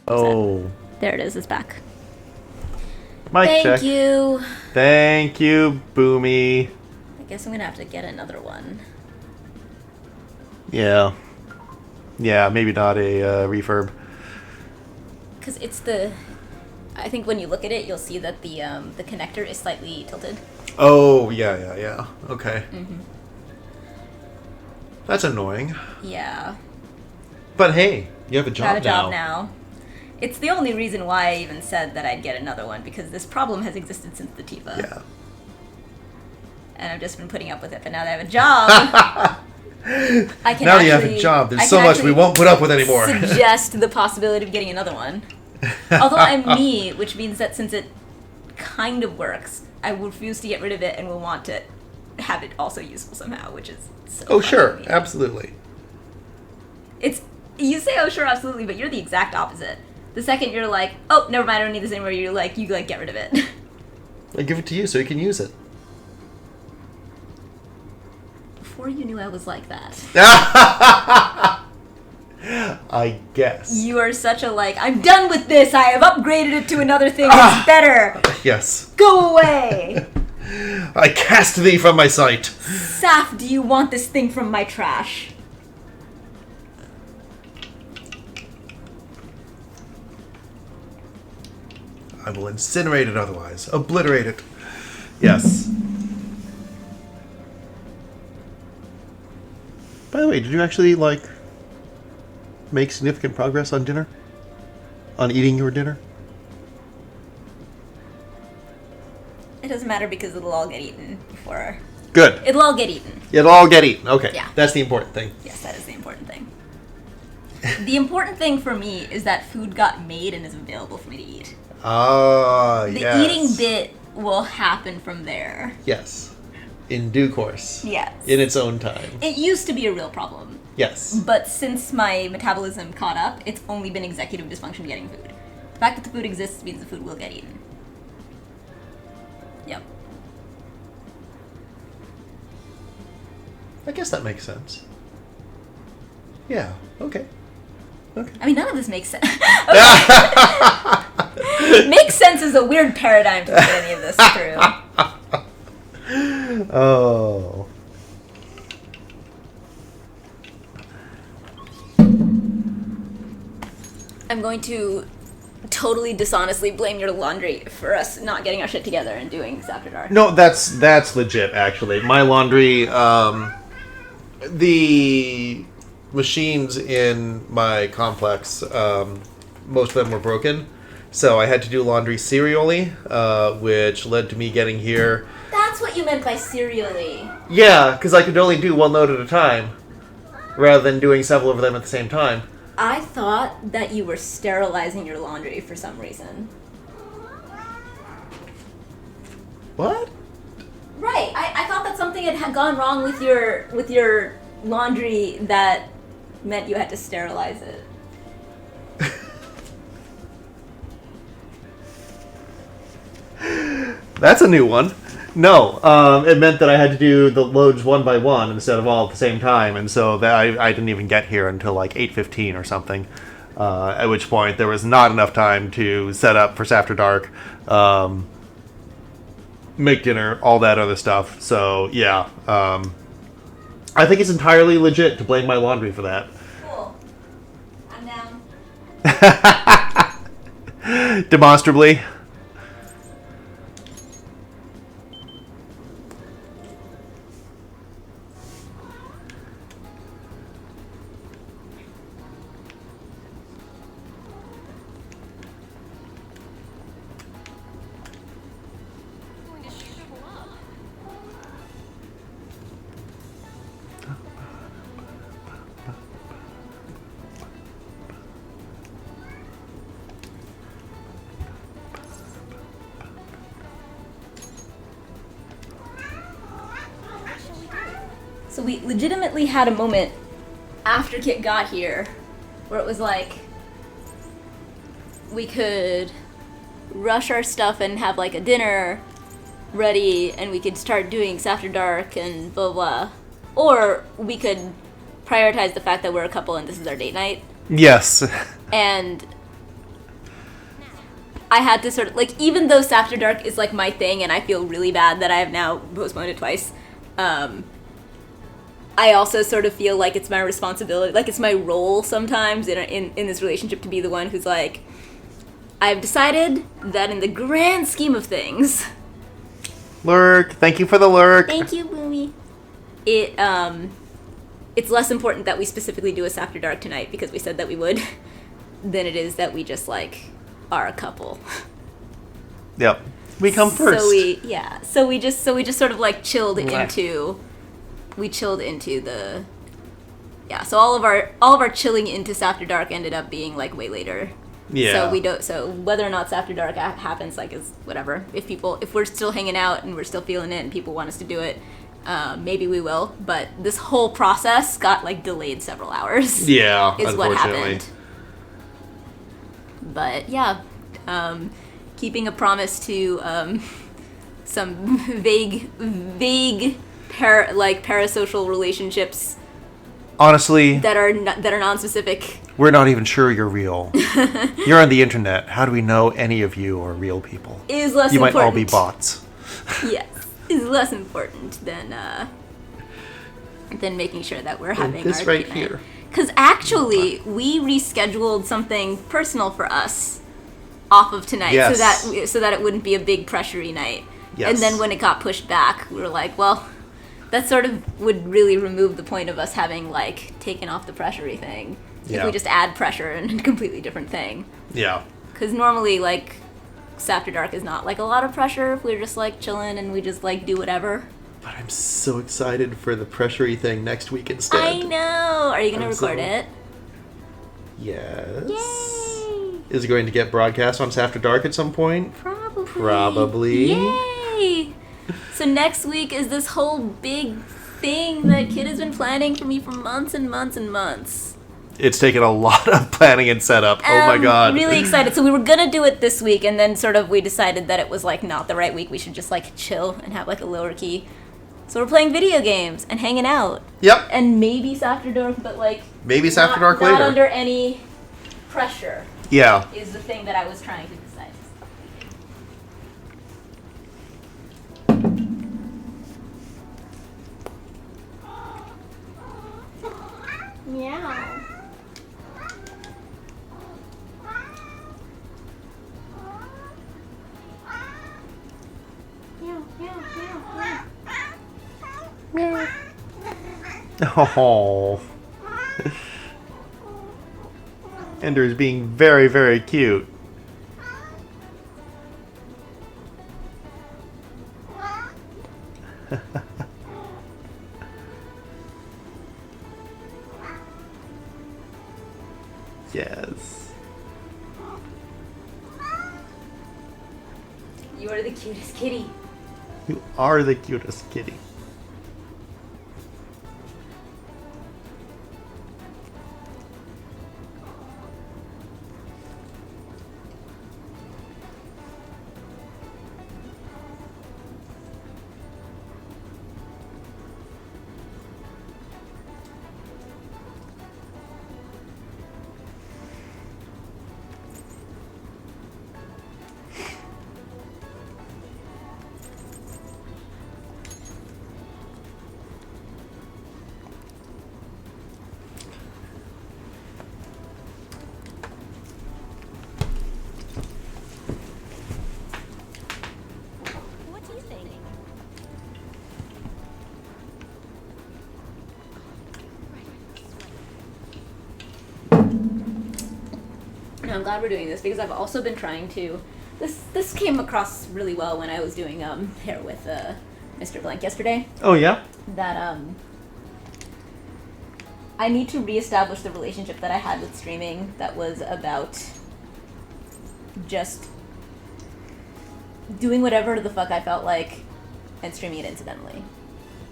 Oh. There it is. It's back. Mic check. Thank you. Thank you, Boomy. I guess I'm gonna have to get another one. Yeah. Yeah, maybe not a refurb. Because it's the... I think when you look at it, you'll see that the connector is slightly tilted. Oh, yeah. Okay. Mm-hmm. That's annoying. Yeah. But hey, you have a job now. I have a job now. It's the only reason why I even said that I'd get another one, because this problem has existed since the Tifa. Yeah. And I've just been putting up with it, but now that I have a job... I can now that you have a job, there's so much we won't put up with anymore. Suggest the possibility of getting another one. Although I'm me, which means that since it kind of works, I will refuse to get rid of it and will want to have it also useful somehow, which is so Oh, sure. funny. Absolutely. You say, oh, sure, absolutely, but you're the exact opposite. The second you're like, oh, never mind, I don't need this anymore, you get rid of it. I give it to you so you can use it. Before you knew I was like that. I guess. You are such a I'm done with this, I have upgraded it to another thing that's better. Yes. Go away. I cast thee from my sight. Saph, do you want this thing from my trash? I will incinerate it otherwise. Obliterate it. Yes. By the way, did you actually, make significant progress on dinner? On eating your dinner? It doesn't matter because it'll all get eaten before... Good. It'll all get eaten. It'll all get eaten. Okay. Yeah. That's the important thing. Yes, that is the important thing. The important thing for me is that food got made and is available for me to eat. Ah, The yes. eating bit will happen from there. Yes. In due course. Yes. In its own time. It used to be a real problem. Yes. But since my metabolism caught up, it's only been executive dysfunction getting food. The fact that the food exists means the food will get eaten. Yep. I guess that makes sense. Yeah. Okay. I mean, none of this makes sense. Makes sense is a weird paradigm to put any of this through. Oh. I'm going to totally dishonestly blame your laundry for us not getting our shit together and doing this after dark. No, that's legit, actually. My laundry, the machines in my complex, most of them were broken. So I had to do laundry serially, which led to me getting here. That's what you meant by serially. Yeah, because I could only do one load at a time, rather than doing several of them at the same time. I thought that you were sterilizing your laundry for some reason. What? Right. I thought that something had gone wrong with your laundry that meant you had to sterilize it. That's a new one. No, it meant that I had to do the loads one by one instead of all at the same time, and so that I didn't even get here until 8:15 or something. At which point there was not enough time to set up for After Dark, make dinner, all that other stuff. So yeah, I think it's entirely legit to blame my laundry for that. Cool. I'm down. Demonstrably. So we legitimately had a moment after Kit got here where it was we could rush our stuff and have a dinner ready and we could start doing After Dark and blah blah. Or we could prioritize the fact that we're a couple and this is our date night. Yes. And I had to sort of, like, even though After Dark is, like, my thing, and I feel really bad that I have now postponed it twice, I also sort of feel like it's my responsibility, like, it's my role sometimes in this relationship to be the one who's like, I've decided that in the grand scheme of things... Lurk! Thank you for the lurk! Thank you, Boomy. It's less important that we specifically do a After Dark tonight, because we said that we would, than it is that we just, like, are a couple. Yep. We come first. So we just sort of, like, chilled into the... Yeah, so all of our chilling into After Dark ended up being, like, way later. Yeah. So whether or not After Dark happens, like, is whatever. If we're still hanging out and we're still feeling it and people want us to do it, maybe we will. But this whole process got, like, delayed several hours. Yeah, is what unfortunately. happened. But yeah, keeping a promise to some vague parasocial relationships. Honestly, that are non-specific. We're not even sure you're real. You're on the internet. How do we know any of you are real people? Is less you important. might all be bots. Yes, is less important than making sure that we're having this our right date here. Because actually, we rescheduled something personal for us off of tonight, yes. so that it wouldn't be a big pressury night. Yes. And then when it got pushed back, we were like, well, that sort of would really remove the point of us having, like, taken off the pressury thing. Yeah. If we just add pressure and a completely different thing. Yeah. Because normally, like, After Dark is not, like, a lot of pressure if we're just, like, chilling and we just, like, do whatever. But I'm so excited for the pressury thing next week instead. I know! Are you going to record it? Yes. Yay! Is it going to get broadcast on After Dark at some point? Probably. Yay! So next week is this whole big thing that Kid has been planning for me for months and months and months. It's taken a lot of planning and setup. Oh my god. I'm really excited. So we were gonna do it this week, and then sort of we decided that it was, like, not the right week. We should just, like, chill and have, like, a lower key. So we're playing video games and hanging out. Yep. And maybe After Dark, but, like... Maybe After Dark later. Not under any pressure. Yeah. Is the thing that I was trying to decide. Meow. Oh. Ender's being very, very cute. Yes. You are the cutest kitty. You are the cutest kitty. I'm glad we're doing this because I've also been trying to... This came across really well when I was doing hair with Mr. Blank yesterday. Oh, yeah? That I need to reestablish the relationship that I had with streaming that was about just doing whatever the fuck I felt like and streaming it incidentally.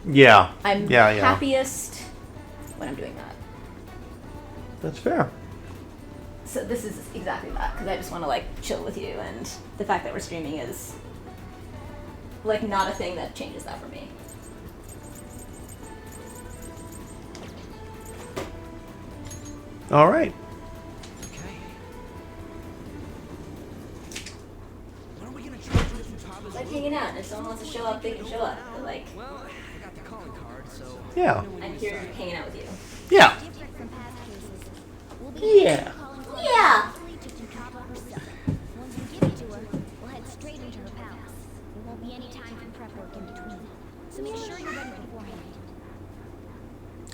Yeah. I'm happiest when I'm doing that. That's fair. So this is exactly that, because I just want to, like, chill with you, and the fact that we're streaming is, like, not a thing that changes that for me. All right. hanging out. And if someone wants to show up, they can show up. But like, Well, I got the calling card, so... Yeah. I'm here hanging out with you. Yeah. Different from past cases. We'll be Yeah. calling Yeah. to Futaba herself. Once we give it to her, we'll head straight into her palace. There won't be any time for prep work in between. So make sure you're ready beforehand.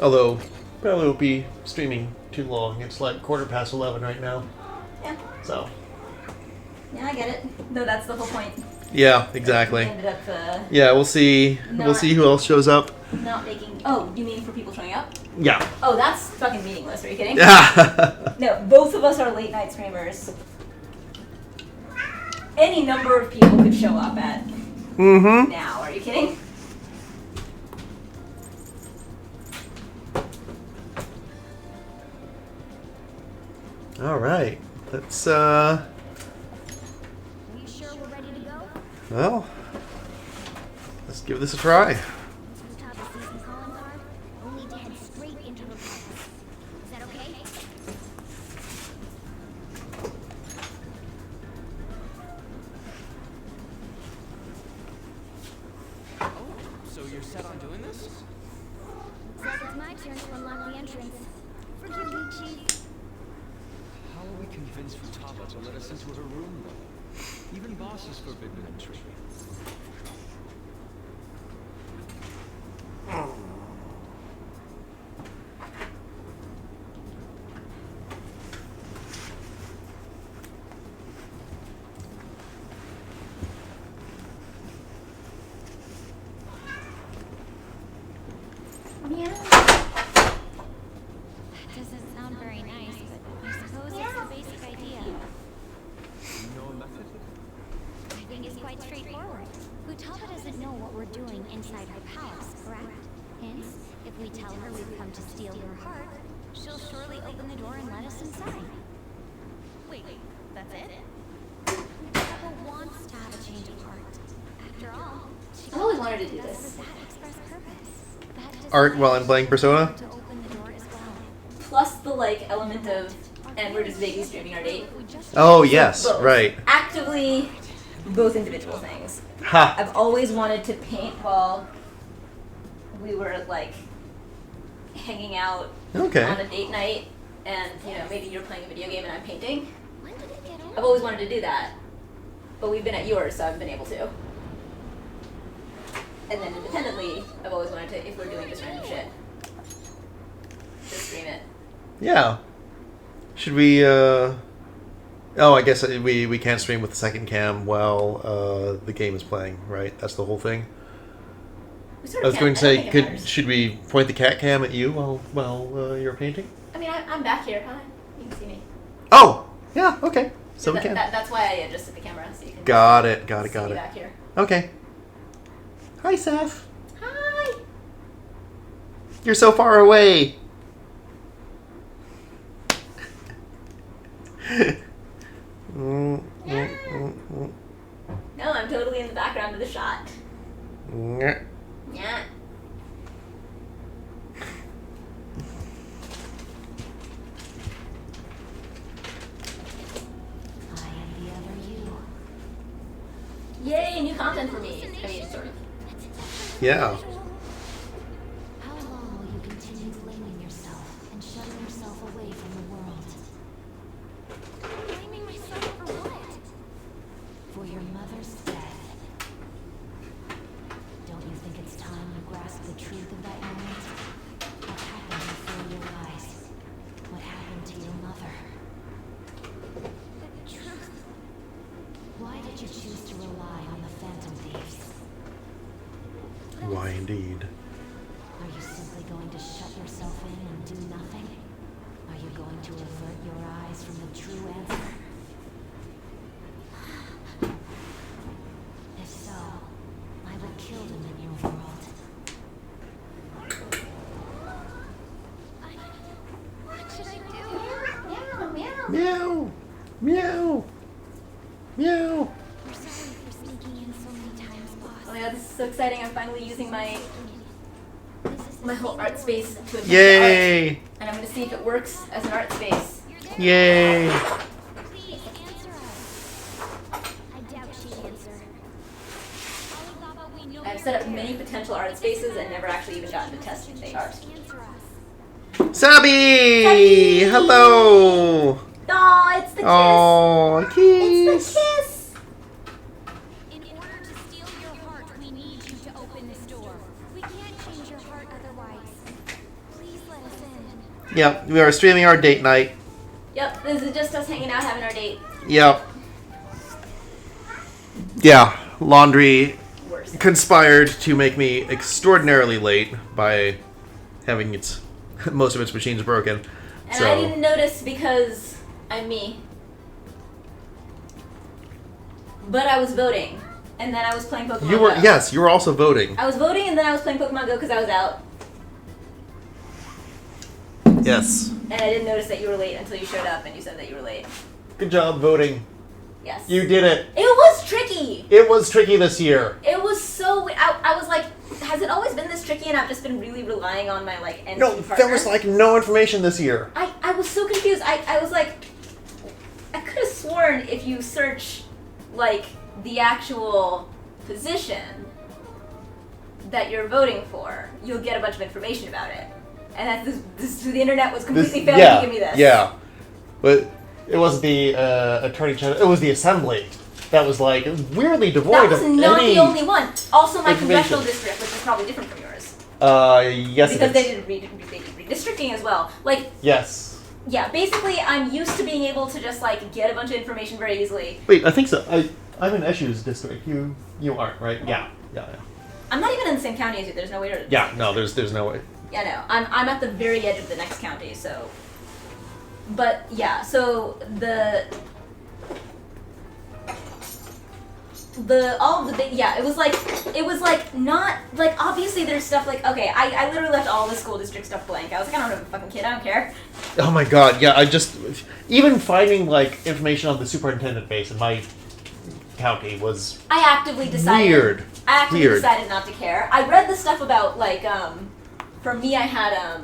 Although, probably won't be streaming too long. It's like 11:15 right now. Yeah. So. Yeah, I get it. No, that's the whole point. Yeah, We exactly. ended up Yeah, we'll see. We'll see who else shows up. not making. Oh, you mean for people showing up? Yeah. Oh, that's fucking meaningless. Are you kidding? Yeah. No, both of us are late night streamers. Any number of people could show up at Mm-hmm. now. Are you kidding? All right. Let's Are you sure we're ready to go? well, let's give this a try. Futaba season calling card. We'll need to head straight into her palace. Is that okay? Oh, so you're set on doing this? Looks like it's my turn to unlock the entrance. Forgive me, Chief. How will we convince Futaba to let us into her room, though? Even boss is forbidden entry. Yeah. That doesn't sound very nice, but I suppose it's the basic idea. You know a method? I think it's quite straightforward. Futaba doesn't know what we're doing inside her palace, correct? Hence, if we tell her we've come to steal her heart, she'll surely open the door and let us inside. Wait, that's it? Futaba wants to have a change of heart. After all, she I've always wanted to do does this. for that express purpose. That Art while I'm decides playing Persona? to open the door as well. Plus the like element of, and we're just vaguely streaming our date. Oh yes, Both. right. Actively, both individual things. Ha. I've always wanted to paint while we were like hanging out Okay. on a date night, and you know maybe you're playing a video game and I'm painting. When did it get I've always wanted to do that, but we've been at yours, so I haven't been able to. And then independently, I've always wanted to, if we're doing just random shit, just stream it. Yeah. Should we? Oh, I guess we can't stream with the second cam while the game is playing, right? That's the whole thing. We sort I of was can, going to I don't say, think it matters. should we point the cat cam at you while you're painting? I mean, I'm back here. Hi, you can see me. Oh, yeah. Okay. So we can. That's why I adjusted the camera so you can. Got it. see Got me it. back here. Okay. Hi, Saph. Hi. You're so far away. No, I'm totally in the background of the shot. Yeah. I am the other you. Yay, new content for me. I mean, sort of. Yeah. How long will you continue blaming yourself and shutting yourself away from the world? Blaming myself for what? For your mother's death. Don't you think it's time you grasp the truth of that moment? What happened before your eyes? What happened to your mother? The truth. Why did you choose to rely on the Phantom Thieves? Why indeed? Are you simply going to shut yourself in and do nothing? Are you going to avert your eyes from the true answer? If so, I will kill them in your world. What should I do? Meow, meow. Meow. Meow. Meow. We're sorry for sneaking in so many times, boss. Oh my god, this is so exciting. I'm finally using my whole art space to adjust the art. Yay. And I'm going to see if it works as an art space. Yay. Please answer us. I doubt she'd answer. I've set up many potential art spaces and never actually even gotten to test if they are. Answer us. Sabi! Sabi! Hello! Aw, it's the kiss! Oh, It's kiss! the kiss! In order to steal your heart, we need you to open this door. We can't change your heart otherwise. Please let us in. Yep, we are streaming our date night. Yep, this is just us hanging out having our date. Yep. Yeah, laundry Worse. conspired to make me extraordinarily late by having most of its machines broken. And So I didn't notice because I'm me. But I was voting. And then I was playing Pokemon you were Go. yes, you were also voting. I was voting and then I was playing Pokemon Go because I was out. Yes. And I didn't notice that you were late until you showed up and you said that you were late. Good job voting. Yes. You did it. It was tricky! It was tricky this year. It was so... I was like, has it always been this tricky and I've just been really relying on my, like, NC No, partner? there was like no information this year. I was so confused. I was like... I could have sworn if you search, like, the actual position that you're voting for, you'll get a bunch of information about it. And that's the internet was completely failing to give me this. Yeah. But it wasn't the attorney general, it was the assembly that was like weirdly devoid That was of not any the only one. Also my information. congressional district, which is probably different from yours. Yes Because it they is. did redistricting as well. Like, Yes. yeah, basically I'm used to being able to just, like, get a bunch of information very easily. Wait, I think so. I'm in Eshu's district. You aren't, right? Yeah. I'm not even in the same county as you. There's no way to... Yeah, no, there's no way. Yeah, no. I'm at the very edge of the next county, so... But, yeah, so it was like not, like, obviously there's stuff like, okay, I literally left all the school district stuff blank. I was like, I don't have a fucking kid, I don't care. Oh my god, yeah, even finding, like, information on the superintendent base in my county was I actively decided... weird. I actively Weird. decided not to care. I read the stuff about, like, for me I had,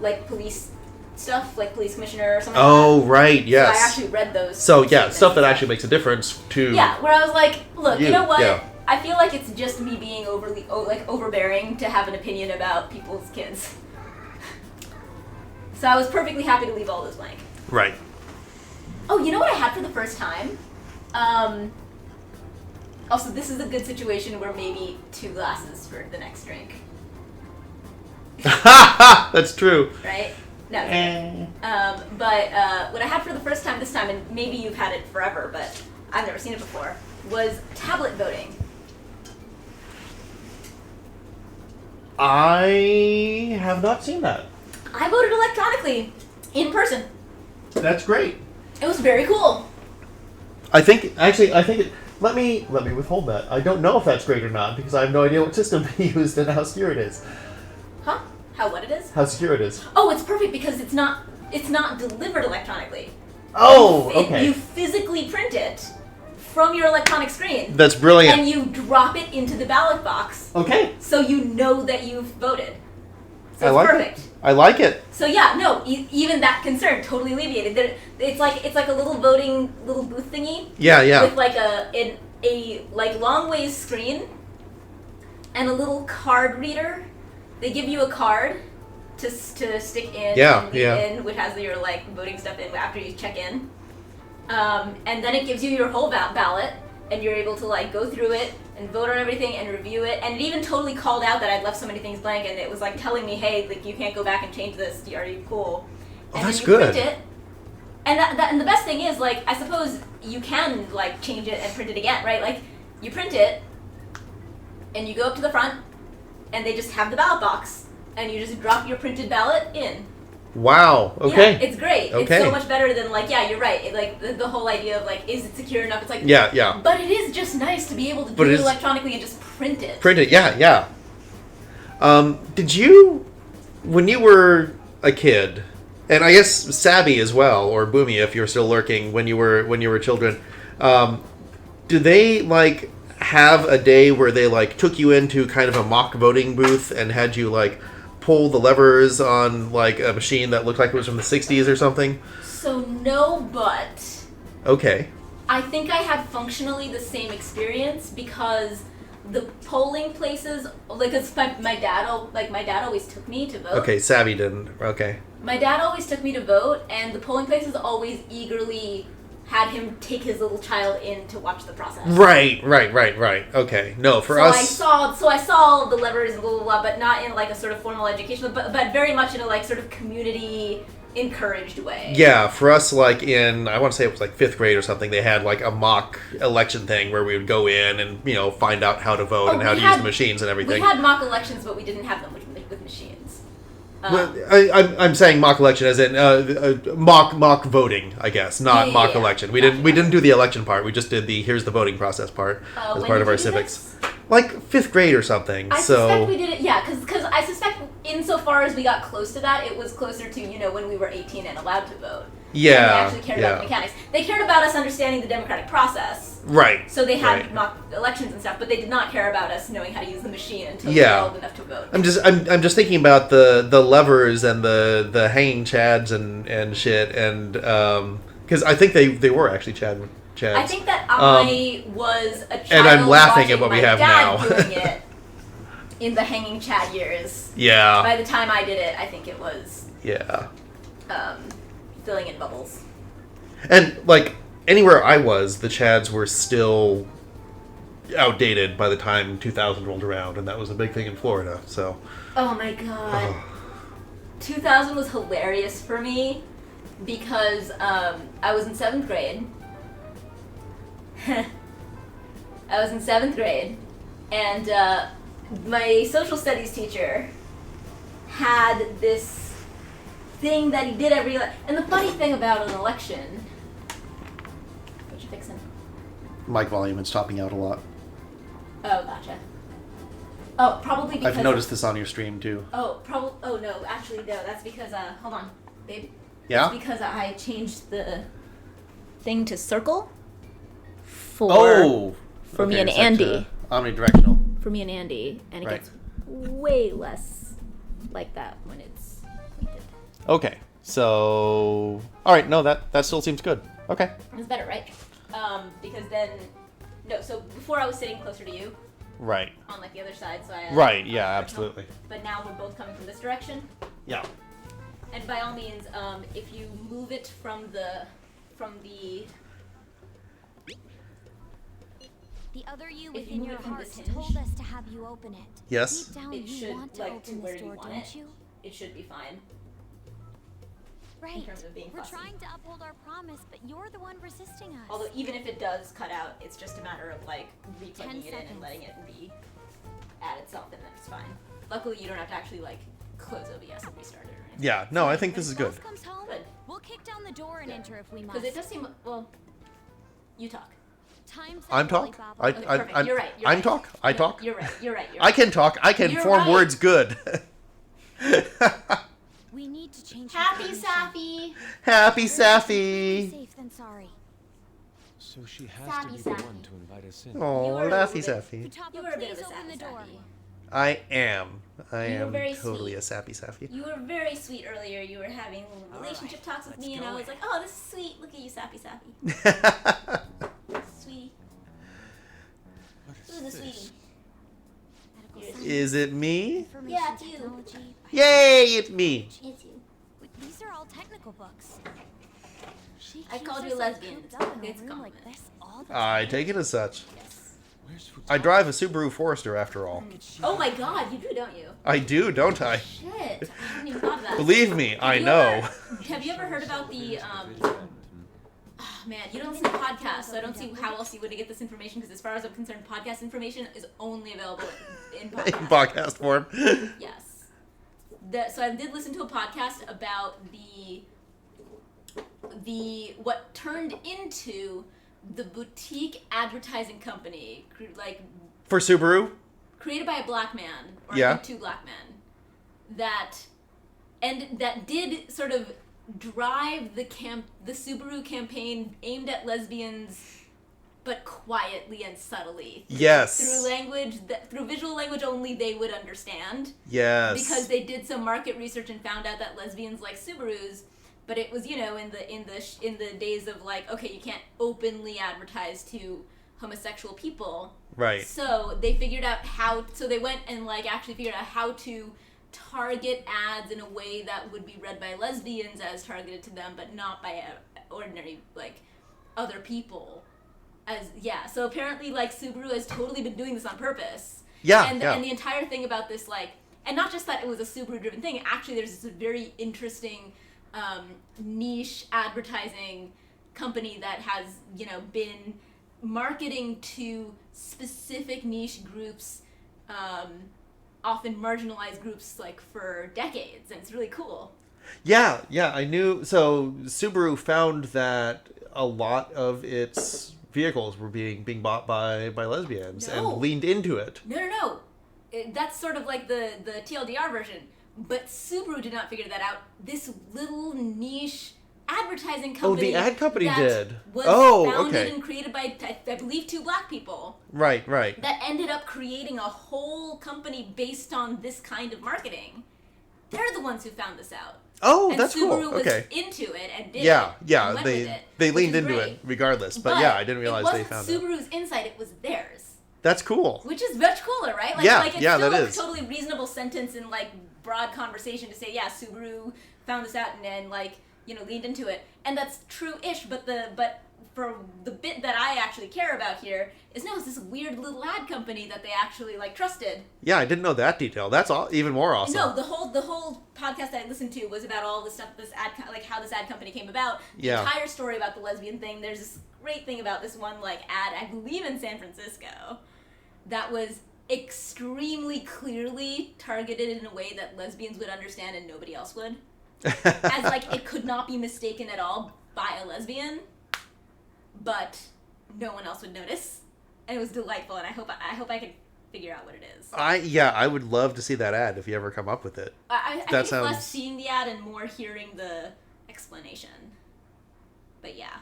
like, police stuff, like police commissioner or something like Oh, right, that. yes. So I actually read those. So, yeah, statements stuff that and actually makes a difference to... Yeah, where I was like, look, you know what? Yeah. I feel like it's just me being overbearing to have an opinion about people's kids. So I was perfectly happy to leave all those blank. Right. Oh, you know what I had for the first time? Also, this is a good situation where maybe 2 glasses for the next drink, That's true. right? No. But what I had for the first time this time, and maybe you've had it forever, but I've never seen it before, was tablet voting. I have not seen that. I voted electronically, in person. That's great. It was very cool. I think it. Let me withhold that. I don't know if that's great or not because I have no idea what system they used and how secure it is. Huh? How what it is? How secure it is. Oh, it's perfect because it's not delivered electronically. Oh, You okay. physically print it from your electronic screen. That's brilliant. And you drop it into the ballot box Okay. so you know that you've voted. So I it's like perfect. it. I like it. So yeah, no, even that concern totally alleviated. It's like a little voting little booth thingy Yeah. with like a like long ways screen and a little card reader. They give you a card to stick in and leave in, which has your like voting stuff in after you check in. And then it gives you your whole ballot, and you're able to like go through it and vote on everything and review it. And it even totally called out that I'd left so many things blank, and it was like telling me, hey, like you can't go back and change this. You already cool. And that's then you good. print it. And and the best thing is, like, I suppose you can like change it and print it again, right? Like you print it, and you go up to the front, and they just have the ballot box, and you just drop your printed ballot in. Wow. Okay. Yeah, it's great. Okay. It's so much better than like, yeah, you're right. Like the whole idea of like, is it secure enough? It's like, Yeah. But it is just nice to be able to do But it it's- electronically and just print it. Print it. Yeah. Did you, when you were a kid, and I guess Sabby as well, or Boomy if you're still lurking when you were children, do they like have a day where they like took you into kind of a mock voting booth and had you like pull the levers on like a machine that looked like it was from the 60s or something? So no, but Okay. I think I had functionally the same experience because the polling places, like, 'cause my dad always took me to vote. Okay, Savvy didn't. Okay. My dad always took me to vote, and the polling places always eagerly had him take his little child in to watch the process. Right. Okay. No, for us. I saw the levers and blah blah blah, but not in like a sort of formal education, but very much in a like sort of community encouraged way. Yeah, for us, like in, I want to say it was like 5th grade or something, they had like a mock election thing where we would go in and, find out how to vote and how to use the machines and everything. We had mock elections, but we didn't have them with machines. Well, I'm saying mock election as in mock voting, I guess, not mock election. We didn't do the election part. We just did the here's the voting process part as part of our civics. Like 5th grade or something. I suspect we did it, yeah, because I suspect insofar as we got close to that, it was closer to, when we were 18 and allowed to vote. Yeah. And they actually cared about the mechanics. They cared about us understanding the democratic process. Right. So they had mock elections and stuff, but they did not care about us knowing how to use the machine until Yeah. we were old enough to vote. I'm just thinking about the levers and the hanging chads and shit, and because I think they were actually chads. I think that I was a child and I'm laughing watching at what we my have dad now. doing it in the hanging chad years. Yeah. By the time I did it, I think it was Yeah. filling in bubbles. And like anywhere I was, the chads were still outdated by the time 2000 rolled around, and that was a big thing in Florida. So. Oh my god. 2000 was hilarious for me because I was in 7th grade. I was in 7th grade, and my social studies teacher had this thing that he did every. And the funny thing about an election. What you fixing? Mic volume is topping out a lot. Oh, gotcha. Oh, probably because. I've noticed this on your stream too. Oh, probably. Oh no, actually no. That's because. Hold on, babe. Yeah. That's because I changed the thing to circle. For me and Andy. Omnidirectional. For me and Andy, and it Right. gets way less like that when it's pointed. Okay. So. All right. No, that still seems good. Okay. It's better, right? Because then, no. So before I was sitting closer to you Right. on like the other side, so I. Right. Yeah. Absolutely. But now we're both coming from this direction, Yeah. and by all means, if you move it from the. The other you If you within move your it from heart this hinge, told us to have you open it. Yes. Deep down, It you should, want to like, to open where this you door, want don't it. you? It should be fine. Right. terms of being We're fussy. trying to uphold our promise, but you're the one resisting us. Although even if it does cut out, it's just a matter of like re-plugging 10 it in and seconds. letting it be add itself, and then it's fine. Luckily, you don't have to actually like close OBS and restart it or anything. Yeah. No, I think this is If good. boss comes home, Good. we'll kick down the door and enter if we must. Because it does seem well. You talk. Time's I'm up, talk. Lollipop. I, Okay, I, perfect. I'm, You're right. You're I'm right. talk. I No, talk. You're right. You're right. You're I right. can talk. I can You're form right. words good. We need to change Happy her condition. Sappy. Happy Be Sappy. safe than sorry. So she has Sappy, to be Sappy. the one to invite us in. Oh, You were a Laffy little bit- Sappy. Futaba, You were a bit of please a open sappy the door. sappy. I am. I You were am very totally sweet. a sappy sappy. You were very sweet earlier. You were having relationship talks with let's me, and go I was in. like, "Oh, this is sweet. Look at you, Sappy Sappy, sweetie. What Who's is the this? sweetie? Medical Is science, Is it me? information Yeah, it's you. technology. Yay, it's me. It's you. Wait, these are all technical books. She I keeps called you a herself lesbian. cooped up in a It's a room like compliment. this all the I time. take it as such. Yes. Where's Futaba? I drive a Subaru Forester after all. Oh my God, you do, don't you? I do, don't I? Shit, I hadn't even thought of that. Believe me, I you know. Have you ever heard about the Oh, man, you don't listen to podcasts, so I don't see how else you would get this information. Because as far as I'm concerned, podcast information is only available in In podcasts. podcast form. Yes. So I did listen to a podcast about the what turned into the boutique advertising company, For Subaru? created by a black man, or Yeah. I think two black men, that did sort of drive the Subaru campaign aimed at lesbians, but quietly and subtly. Yes. Through visual language only they would understand. Yes. Because they did some market research and found out that lesbians like Subarus, but it was in the days of like, okay, you can't openly advertise to homosexual people. Right. So they figured out so they went and like actually figured out how to target ads in a way that would be read by lesbians as targeted to them, but not by ordinary like other people. So apparently like Subaru has totally been doing this on purpose. And the entire thing about this, like, and not just that it was a Subaru driven thing, actually there's this very interesting niche advertising company that has, you know, been marketing to specific niche groups, often marginalized groups, like for decades, and it's really cool. Yeah, I knew. So Subaru found that a lot of its vehicles were being bought by lesbians and leaned into it. No. That's sort of like the TLDR version. But Subaru did not figure that out. This little niche advertising company. The ad company did. Was founded and created by, I believe, 2 black people. Right. That ended up creating a whole company based on this kind of marketing. They're the ones who found this out. Oh, and that's Subaru cool. was Okay. into it and did it. And went with it, they leaned into great. it regardless. But yeah, I didn't realize they found it wasn't Subaru's insight, it was theirs. That's cool. Which is much cooler, right? Like, yeah, it's still that a is. totally reasonable sentence in like broad conversation to say, yeah, Subaru found this out and then like, you know, leaned into it. And that's true-ish, but for the bit that I actually care about here is it's this weird little ad company that they actually like trusted. Yeah, I didn't know that detail. That's even more awesome. No, the whole podcast that I listened to was about all the stuff like how this ad company came about. The entire story about the lesbian thing. There's this great thing about this one like ad, I believe in San Francisco, that was extremely clearly targeted in a way that lesbians would understand and nobody else would. As like it could not be mistaken at all by a lesbian, but no one else would notice, and it was delightful. And I hope I can figure out what it is. I would love to see that ad if you ever come up with it. I think it's less seeing the ad and more hearing the explanation. But yeah.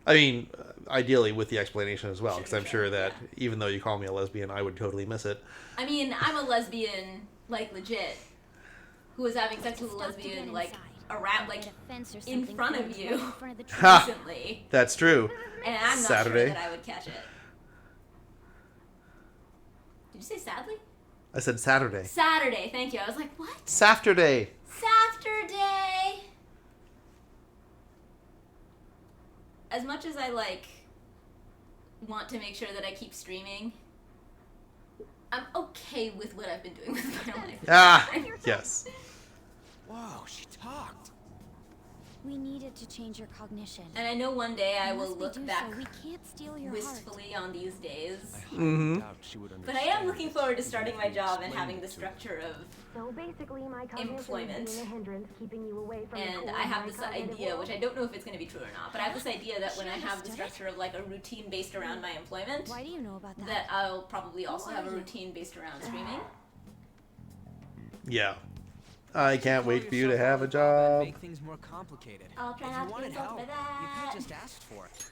I mean, ideally with the explanation as well, because I'm sure that even though you call me a lesbian, I would totally miss it. I mean, I'm a lesbian, like legit, who was having sex with a lesbian, like around, like in front of you recently. That's true. And I'm not Saturday. sure that I would catch it. Did you say sadly? I said Saturday. Saturday, thank you. I was like, what? Saturday. Saturday. As much as I like want to make sure that I keep streaming, I'm okay with what I've been doing with my life. Yes. Wow, she talked. We needed to change your cognition. And I know one day I will look back we can't steal your wistfully on these days. But I am looking forward to starting my job and having the structure of So basically, my employment. being a hindrance, keeping you away from And I have this idea, which I don't know if it's going to be true or not, but I have this idea that when I have the structure of like a routine based around my employment, Why do you know about that? that I'll probably also have a routine based around streaming. Yeah. I can't wait for you to have a job. Make things more complicated. I'll try If not you to wanted get insulted help, by that. you could have just asked for it.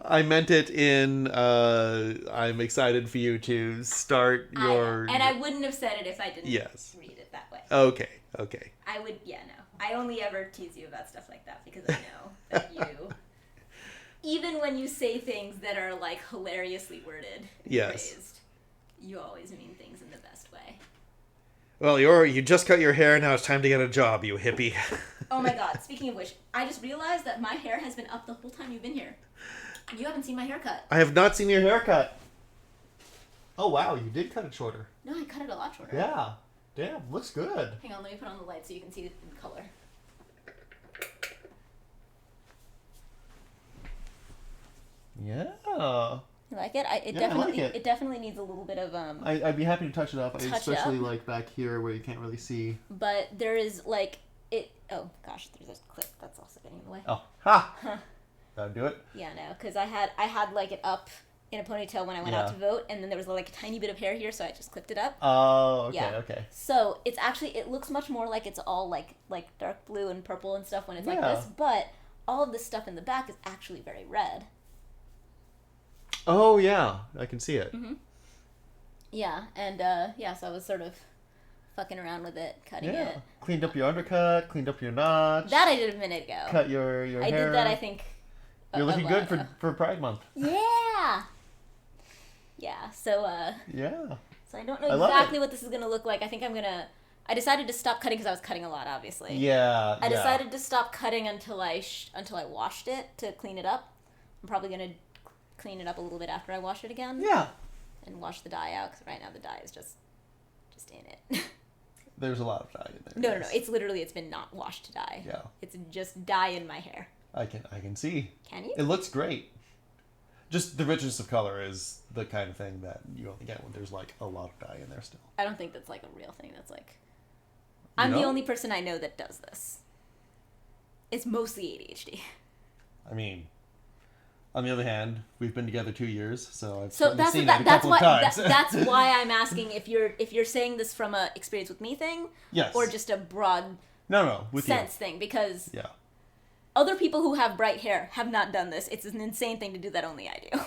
I meant it in, I'm excited for you to start your... And I wouldn't have said it if I didn't read it that way. Okay. I would, I only ever tease you about stuff like that because I know that you, even when you say things that are like hilariously worded and phrased, you always mean things in the best way. Well, you just cut your hair, now it's time to get a job, you hippie. Oh my god, speaking of which, I just realized that my hair has been up the whole time you've been here. You haven't seen my haircut. I have not seen your haircut. Oh wow, you did cut it shorter. No, I cut it a lot shorter. Yeah. Damn, looks good. Hang on, let me put on the light so you can see it in color. Yeah. You like it? It definitely needs a little bit of I'd be happy to touch it up, especially up. like back here where you can't really see. But there is like it. Oh gosh, there's a clip that's also getting in the way. Oh, ha! That'll do it. Yeah, no, because I had like it up in a ponytail when I went out to vote, and then there was like a tiny bit of hair here, so I just clipped it up. Oh, okay, Yeah. okay. So it's actually, it looks much more like it's all like dark blue and purple and stuff when it's like this, but all of this stuff in the back is actually very red. Oh yeah, I can see it. Mm-hmm. Yeah, and so I was sort of fucking around with it, cutting it. Cleaned up your undercut, cleaned up your notch. That I did a minute ago. Cut your hair. I did that, I think, You're looking good for Pride Month. Yeah. Yeah. So Yeah. So I don't know I love exactly it. what this is gonna look like. I think I decided to stop cutting because I was cutting a lot, obviously. Yeah. I decided to stop cutting until I washed it to clean it up. I'm probably gonna clean it up a little bit after I wash it again. Yeah. And wash the dye out because right now the dye is just in it. There's a lot of dye in there. No, yes. it's been not washed to dye. Yeah. It's just dye in my hair. I can see. Can you? It looks great. Just the richness of color is the kind of thing that you only get when there's like a lot of dye in there still. I don't think that's like a real thing. That's like I'm the only person I know that does this. It's mostly ADHD. I mean, on the other hand, we've been together 2 years, so I've So seen it a couple of times. That's why I'm asking if you're saying this from a experience with me thing, Yes. or just a broad No, with sense thing, because you. Yeah. other people who have bright hair have not done this. It's an insane thing to do that only I do.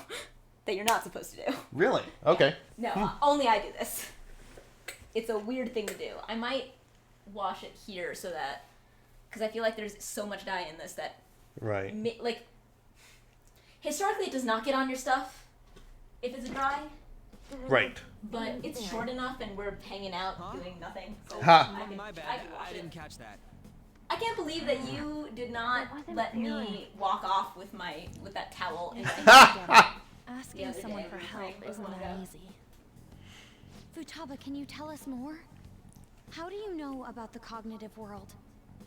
That you're not supposed to do. Really? Okay. No, only I do this. It's a weird thing to do. I might wash it here so that, because I feel like there's so much dye in this that, Right. like, historically it does not get on your stuff if it's dry, Right. but it's short enough and we're hanging out doing nothing. So Ha. I can, My I bad. can wash I didn't it. catch that. I can't believe that you did not wasn't let me fair. walk off with that towel in my Asking other someone day for we were help playing isn't Pokemon that Go. easy. Futaba, can you tell us more? How do you know about the cognitive world?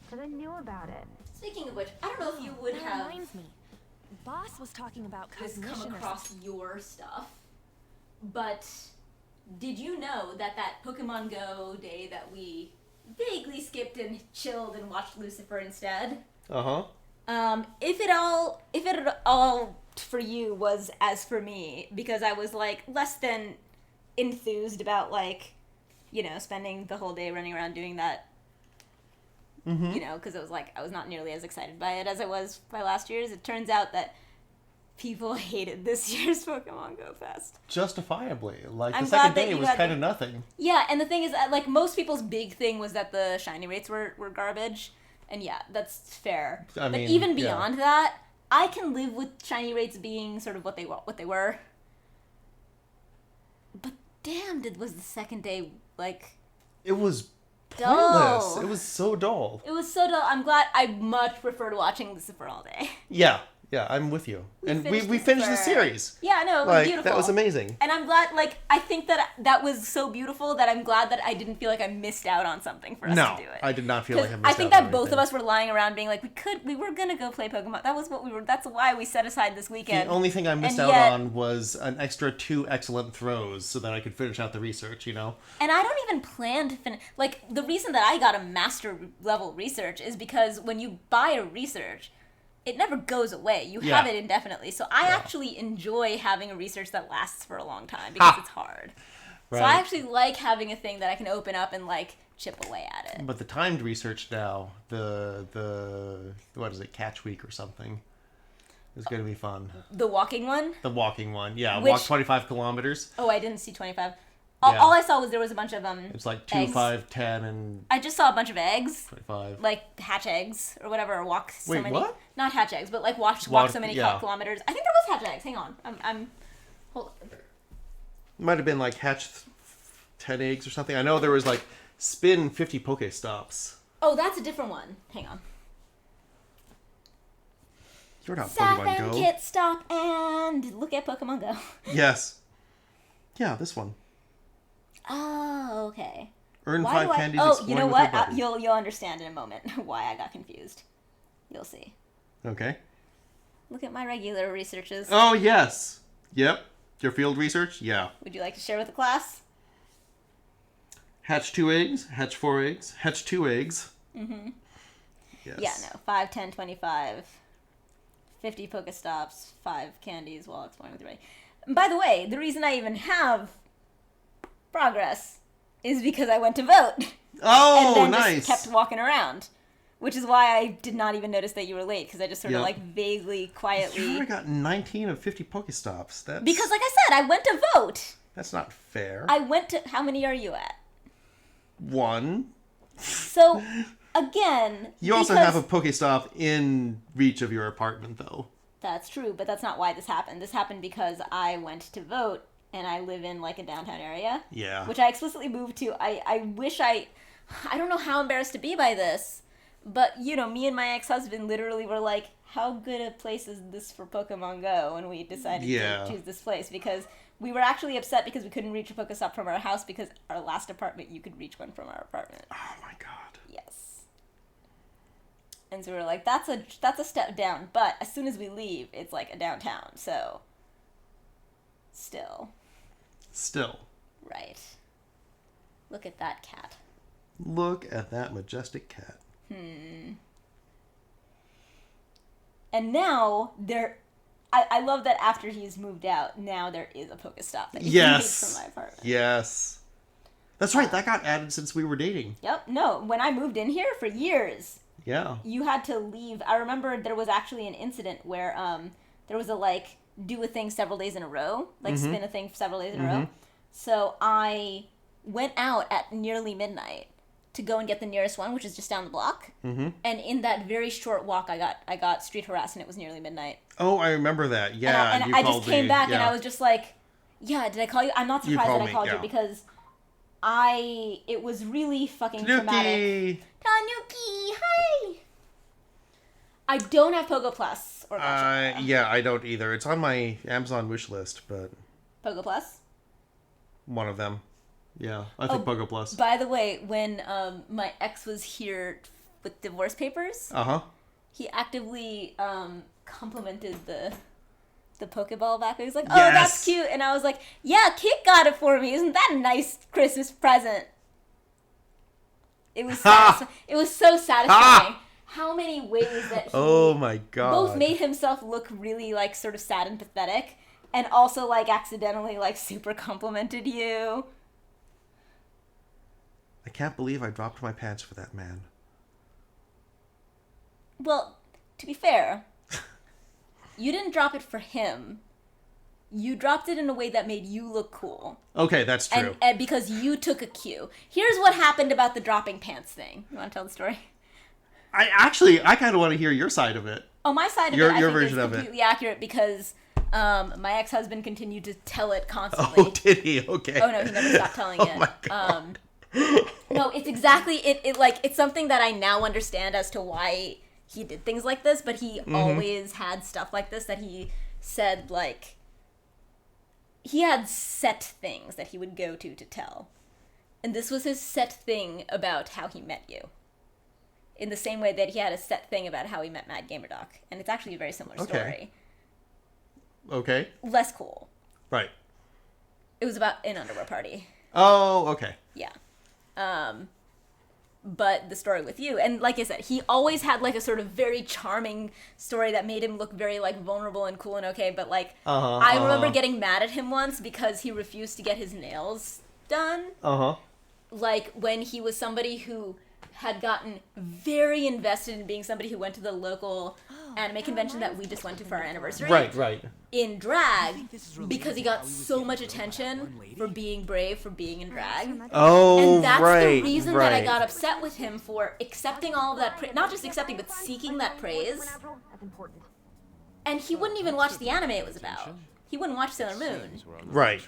Because I knew about it. Speaking of which, I don't know if you would That have reminds me. Boss was talking about this cognition come or across your stuff, but did you know that Pokemon Go day that we vaguely skipped and chilled and watched Lucifer instead? Uh-huh. If it all for you was as for me, because I was like less than enthused about like, spending the whole day running around doing that. Mm-hmm. Because it was like I was not nearly as excited by it as I was by last year's. It turns out that people hated this year's Pokemon Go Fest. Justifiably. Like, I'm the glad second that day you was had kind the- of nothing. Yeah, and the thing is, like, most people's big thing was that the shiny rates were garbage. And yeah, that's fair. I But mean, even yeah. beyond that, I can live with shiny rates being sort of what they were. But damn, was the second day, like... It was Dull. pointless. It was so dull. It was so dull. I'm glad. I much preferred watching Lucifer all day. Yeah, I'm with you. And we finished finished the Lucifer. series. Yeah, no, it was Like, beautiful. that was amazing. And I'm glad, like, I think that was so beautiful that I'm glad that I didn't feel like I missed out on something for us No, to do it. I did not feel like I 'Cause missed I think out that on both of anything. us were lying around being like, we were gonna go play Pokemon. That's why we set aside this The weekend. only thing I missed And out yet- on was an extra 2 excellent throws so that I could finish out the research, And I don't even plan to finish. Like, the reason that I got a master level research is because when you buy a research, it never goes away. You have Yeah. it indefinitely. So I Yeah. actually enjoy having a research that lasts for a long time because it's hard. So I Right. actually like having a thing that I can open up and, like, chip away at it. But the timed research now, the what is it, Catch Week or something, is going to be fun. The walking one? The walking one, yeah, Which- walk 25 kilometers. Oh, I didn't see 25. Yeah. All I saw was there was a bunch of It's like 2, eggs. 5, 10, and I just saw a bunch of eggs. 25. Like hatch eggs or whatever, or walk so Wait, many. what? Not hatch eggs, but like walk Walk- so many yeah. kilometers. I think there was hatch eggs. Hang on, I'm hold. Might have been like hatch 10 eggs or something. I know there was like spin 50 Pokestops. Oh, that's a different one. Hang on. You're not Pokemon Go. SaphKit, stop and look at Pokemon Go. Yes. Yeah, this one. Oh, okay. Earn Why 5 do I? candies. Oh, exploring you know with what? your buddy. You'll understand in a moment why I got confused. You'll see. Okay. Look at my regular researches. Oh, yes. Yep. Your field research? Yeah. Would you like to share with the class? Hatch 2 eggs, hatch 4 eggs, hatch 2 eggs. Mm-hmm. Yes. Yeah, no. 5, 10, 25. 50 Pokestops, 5 candies while exploring with your buddy. And by the way, the reason I even have progress is because I went to vote. Oh, and then nice. just kept walking around. Which is why I did not even notice that you were late, because I just sort of Yep. like vaguely, quietly... You already got 19 of 50 Pokestops. That's Because like I said, I went to vote. that's not fair. I went to... How many are you at? 1. So, again... You also because- have a Pokestop in reach of your apartment, though. That's true, but that's not why this happened. This happened because I went to vote, and I live in, like, a downtown area. Yeah. Which I explicitly moved to. I wish I don't know how embarrassed to be by this, but, you know, me and my ex-husband literally were like, how good a place is this for Pokemon Go? And we decided to choose this place, because we were actually upset because we couldn't reach a Pokestop from our house, because our last apartment, you could reach one from our apartment. Oh, my God. Yes. And so we were like, that's a step down, but as soon as we leave, it's like a downtown, so still. Right. Look at that cat. Look at that majestic cat. And now I love that after he's moved out, now there is a Pokestop that you can reach from my apartment. Yes. That's right, that got added since we were dating. Yep, no, when I moved in here for years, Yeah. you had to leave. I remember there was actually an incident where there was a, like, do a thing several days in a row, like spin a thing several days in a row. So I went out at nearly midnight to go and get the nearest one, which is just down the block. And in that very short walk, I got street harassed, and it was nearly midnight. Oh, I remember that. Yeah. And I just came back, and I was just like, yeah, did I call you? I'm not surprised that I called you, because it was really fucking traumatic. Tanuki, hi! I don't have Pogo Plus or Gotcha. Yeah, I don't either. It's on my Amazon wish list, but Pogo Plus? one of them. Yeah, I think Pogo Plus. By the way, when my ex was here with divorce papers, he actively complimented the Pokeball back. He was like, oh, that's cute. And I was like, yeah, Kit got it for me. Isn't that a nice Christmas present? It was it was so satisfying. How many ways that he oh my God. both made himself look really, like, sort of sad and pathetic, and also, like, accidentally, like, super complimented you. I can't believe I dropped my pants for that man. Well, to be fair, you didn't drop it for him. You dropped it in a way that made you look cool. Okay, that's true. And because you took a cue. Here's what happened about the dropping pants thing. You want to tell the story? I kind of want to hear your side of it. Oh, my side of your it, I think, version is of it. completely accurate, because my ex-husband continued to tell it constantly. Oh, did he? Okay. Oh, no, he never stopped telling it. Oh, my God. No, it's exactly, it's something that I now understand as to why he did things like this, but he always had stuff like this that he said, like, he had set things that he would go to tell. And this was his set thing about how he met you. In the same way that he had a set thing about how he met Mad Gamer Doc. And it's actually a very similar story. Okay. Less cool. Right. It was about an underwear party. Oh, okay. Yeah. But the story with you, and like I said, he always had, like, a sort of very charming story that made him look very, like, vulnerable and cool and okay, but, like, I remember getting mad at him once because he refused to get his nails done. Like, when he was somebody who had gotten very invested in being somebody who went to the local anime convention that we just went to for our anniversary. Right. In drag, because he got so much attention for being brave, for being in drag. Oh, and that's the reason that I got upset with him for accepting all of that not just accepting, but seeking that praise. And he wouldn't even watch the anime it was about. He wouldn't watch Sailor Moon. Right.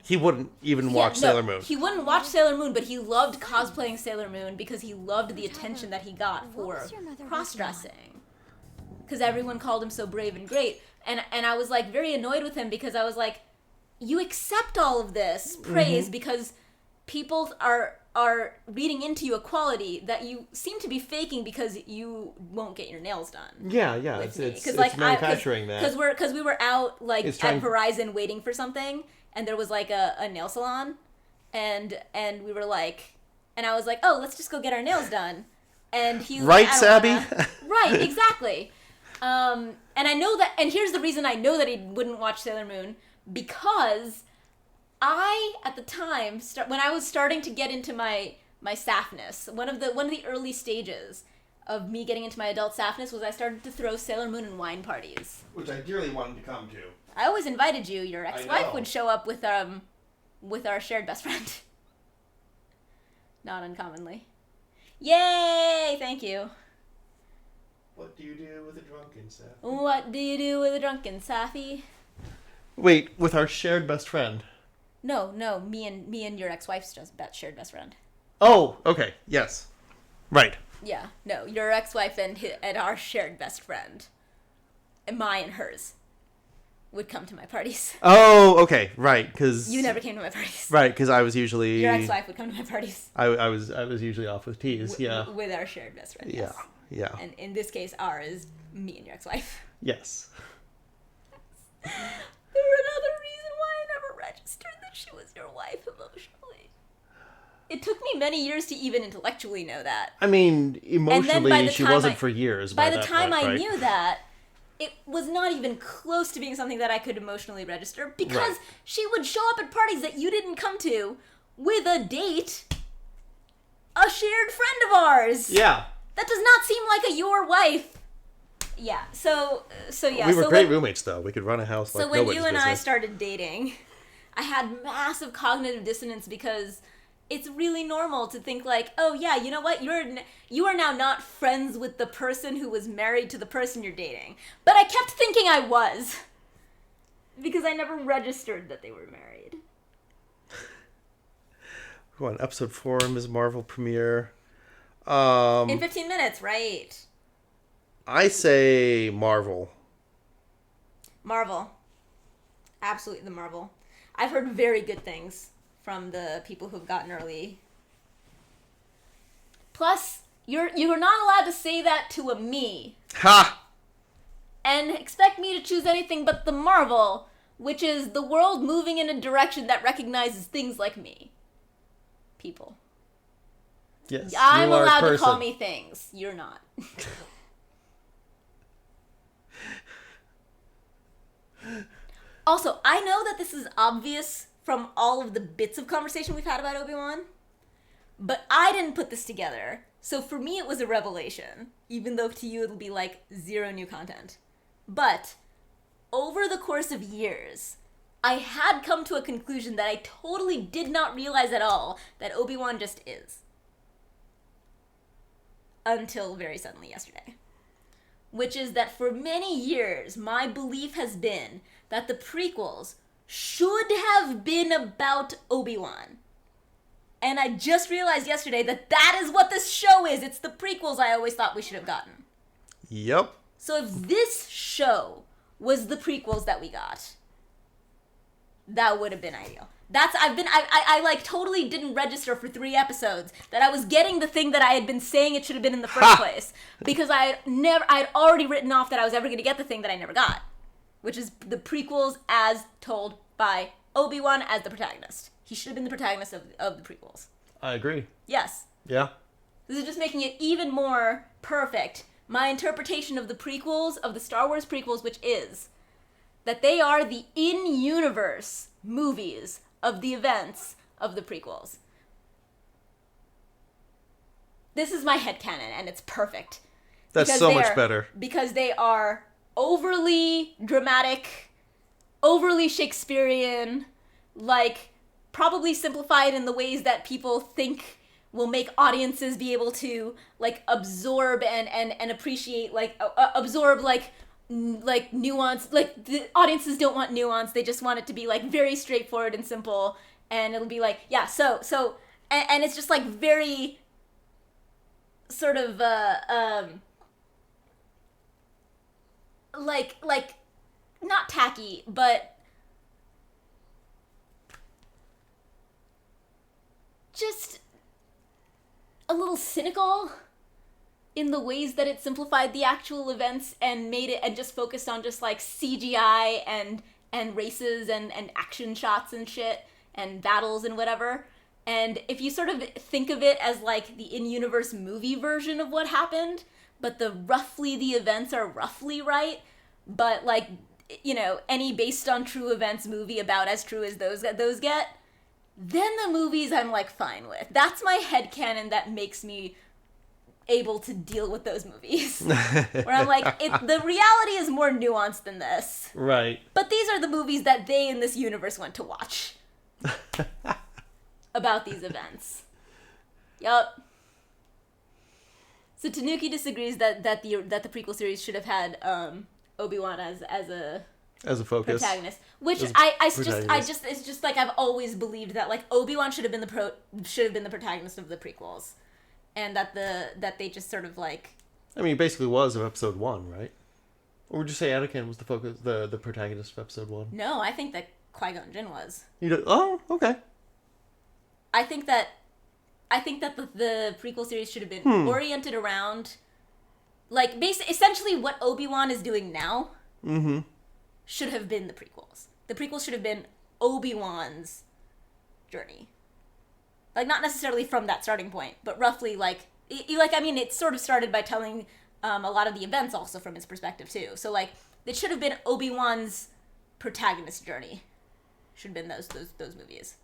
He wouldn't even watch Sailor Moon. He wouldn't watch Sailor Moon, but he loved cosplaying Sailor Moon because he loved the attention that he got for cross-dressing. Because everyone called him so brave and great. And I was, like, very annoyed with him because I was like, you accept all of this praise because people are reading into you a quality that you seem to be faking because you won't get your nails done. Yeah. It's manufacturing that. Because we were out, like, at Verizon waiting for something, and there was, like, a nail salon, and we were like, and I was like, oh, let's just go get our nails done. And he's right, like, Sabby? Right, exactly. And I know that, and here's the reason I know that he wouldn't watch Sailor Moon, because I, at the time, when I was starting to get into my saphness, one of the early stages of me getting into my adult saphness was I started to throw Sailor Moon and wine parties. Which I dearly wanted to come to. I always invited you. Your ex-wife would show up with our shared best friend. Not uncommonly. Yay! Thank you. What do you do with a drunken Saph? What do you do with a drunken Sapphy? Wait, with our shared best friend. No, me and your ex-wife's just shared best friend. Oh, okay, yes. Right. Yeah, no, your ex-wife and our shared best friend, and mine and hers, would come to my parties. Oh, okay, right, because... You never came to my parties. Right, because I was usually... Your ex-wife would come to my parties. I was usually off with teas, yeah. With our shared best friend, yes. Yeah. And in this case, ours, me and your ex-wife. Yes. There were another reason why I never registered that she was your wife emotionally. It took me many years to even intellectually know that. I mean, emotionally, she wasn't I, for years. By the that time point, I right? knew that, it was not even close to being something that I could emotionally register because Right. she would show up at parties that you didn't come to with a date, a shared friend of ours. Yeah. That does not seem like a your wife. Yeah. So yeah. We were so great when, roommates, though. We could run a house like So when nobody's you and I business. started dating, I had massive cognitive dissonance because it's really normal to think like, oh yeah, you know what? You are now not friends with the person who was married to the person you're dating. But I kept thinking I was because I never registered that they were married. Go on, episode 4, Ms. Marvel premiere. In 15 minutes, right? I say Marvel. Marvel. Absolutely the Marvel. I've heard very good things from the people who've gotten early. Plus, you're not allowed to say that to a me Ha! and expect me to choose anything but the Marvel, which is the world moving in a direction that recognizes things like me. People. Yes. I'm you are a allowed to person. call me things. You're not. Also, I know that this is obvious from all of the bits of conversation we've had about Obi-Wan, but I didn't put this together. So for me, it was a revelation, even though to you it'll be like zero new content. But over the course of years, I had come to a conclusion that I totally did not realize at all that Obi-Wan just is. Until very suddenly yesterday. Which is that for many years, my belief has been that the prequels should have been about Obi-Wan. And I just realized yesterday that that is what this show is. It's the prequels I always thought we should have gotten. Yep. So if this show was the prequels that we got, that would have been ideal. I like totally didn't register for 3 episodes that I was getting the thing that I had been saying it should have been in the first place. Because I'd already written off that I was ever going to get the thing that I never got. Which is the prequels as told by Obi-Wan as the protagonist. He should have been the protagonist of the prequels. I agree. Yes. Yeah. This is just making it even more perfect. My interpretation of the prequels, of the Star Wars prequels, which is that they are the in-universe movies of the events of the prequels. This is my headcanon, and it's perfect. That's Because so they much are- better. Because they are overly dramatic, overly Shakespearean, like, probably simplified in the ways that people think will make audiences be able to, like, absorb and appreciate, like, absorb, like nuance. Like, the audiences don't want nuance. They just want it to be, like, very straightforward and simple. And it'll be like, yeah, so, and it's just, like, very sort of, like, not tacky, but just a little cynical in the ways that it simplified the actual events and made it, and just focused on just like CGI and races and action shots and shit and battles and whatever. And if you sort of think of it as like the in-universe movie version of what happened, but the events are roughly right, but like, you know, any based on true events movie about as true as those get, then the movies I'm like fine with. That's my headcanon that makes me able to deal with those movies. Where I'm like, the reality is more nuanced than this. Right. But these are the movies that they in this universe went to watch. About these events. Yup. So Tanuki disagrees that the prequel series should have had Obi-Wan as a focus. protagonist, which As a I just it's just like I've always believed that like Obi-Wan should have been the protagonist of the prequels, and that they just sort of like. I mean, it basically was of episode 1, right? Or would you say Anakin was the focus, the protagonist of episode 1? No, I think that Qui-Gon Jinn was. Oh, okay. I think that the prequel series should have been oriented around, like, essentially what Obi-Wan is doing now should have been the prequels. The prequels should have been Obi-Wan's journey. Like, not necessarily from that starting point, but roughly, it sort of started by telling a lot of the events also from his perspective, too. So, like, it should have been Obi-Wan's protagonist journey. Should have been those movies.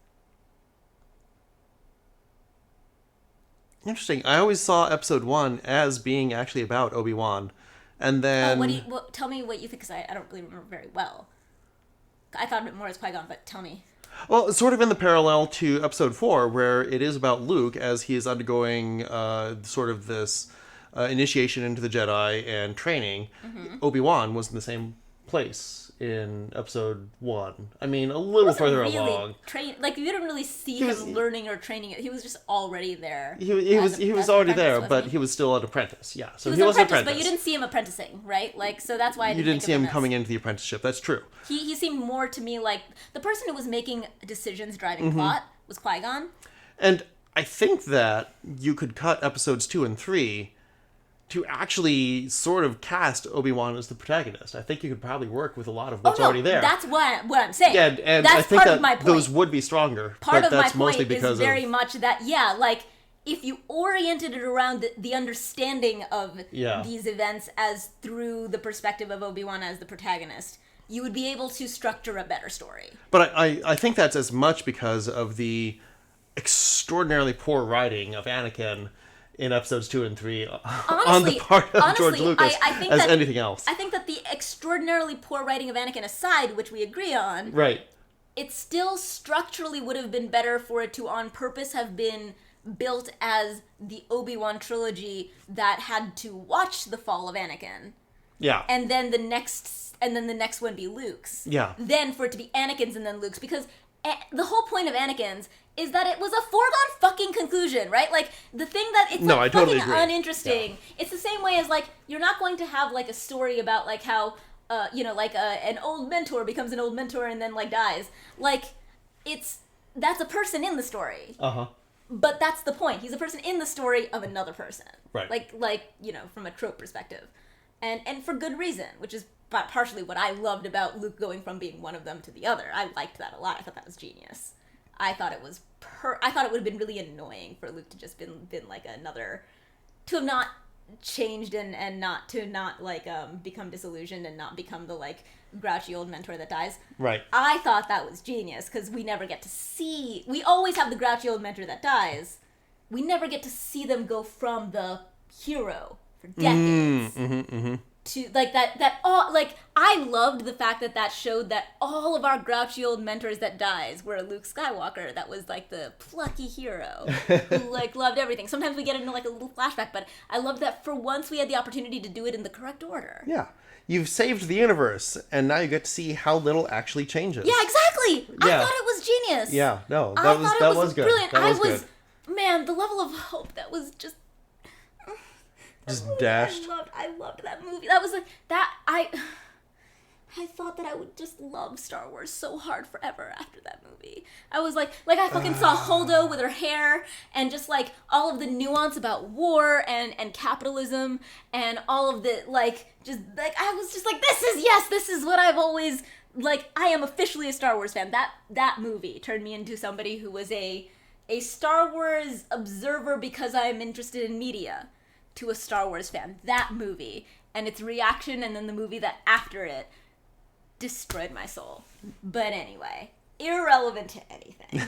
Interesting. I always saw episode 1 as being actually about Obi-Wan. And then... tell me what you think, because I don't really remember very well. I thought of it more as Qui-Gon, but tell me. Well, it's sort of in the parallel to episode 4, where it is about Luke as he is undergoing sort of this initiation into the Jedi and training. Obi-Wan was in the same place in episode 1. I mean, a little further along. You didn't really see him learning or training it. He was just already there. He was already there, but he was still an apprentice. Yeah, so he was an apprentice. But you didn't see him apprenticing, right? Like, so that's why I you didn't see him coming into the apprenticeship. That's true. He seemed more to me like the person who was making decisions driving plot was Qui-Gon. And I think that you could cut episodes 2 and 3 to actually sort of cast Obi-Wan as the protagonist. I think you could probably work with a lot of what's already there. That's what I'm saying. Yeah, and that's I think part that of my point. Those would be stronger. Part but of that's my mostly point because is very much that, like, if you oriented it around the understanding of these events as through the perspective of Obi-Wan as the protagonist, you would be able to structure a better story. But I think that's as much because of the extraordinarily poor writing of Anakin in episodes 2 and 3 on the part of George Lucas as anything else. I think that the extraordinarily poor writing of Anakin aside, which we agree on, right, it still structurally would have been better for it to on purpose have been built as the Obi-Wan trilogy that had to watch the fall of Anakin. Yeah. And then the next one be Luke's. Yeah. Then for it to be Anakin's and then Luke's, because the whole point of Anakin's is that it was a foregone fucking conclusion, right? Like, the thing that it's I totally fucking agree. uninteresting. Yeah. It's the same way as, like, you're not going to have, like, a story about, like, how, an old mentor becomes an old mentor and then, like, dies. Like, that's a person in the story. Uh-huh. But that's the point. He's a person in the story of another person. Right. Like from a trope perspective. And for good reason, which is partially what I loved about Luke going from being one of them to the other. I liked that a lot. I thought that was genius. I thought it was I thought it would have been really annoying for Luke to just been like another, to have not changed and not become disillusioned and not become the like grouchy old mentor that dies. Right. I thought that was genius because we never get to see. We always have the grouchy old mentor that dies. We never get to see them go from the hero for decades to like that all like I loved the fact that showed that all of our grouchy old mentors that dies were Luke Skywalker, that was like the plucky hero who like loved everything. Sometimes we get into like a little flashback, but I loved that for once we had the opportunity to do it in the correct order. Yeah. You've saved the universe, and now you get to see how little actually changes. Yeah, exactly. Yeah. I thought it was genius. Yeah, no, I that thought it was good. Brilliant. That was good. Man, the level of hope that was just dashed. I loved that movie. That was like that. I thought that I would just love Star Wars so hard forever after that movie. I was like I fucking saw Holdo with her hair and just like all of the nuance about war and capitalism and all of the like just like I was just like this is what I've always like. I am officially a Star Wars fan. That movie turned me into somebody who was a Star Wars observer because I am interested in media, to a Star Wars fan. That movie and its reaction and then the movie that after it destroyed my soul. But anyway, irrelevant to anything.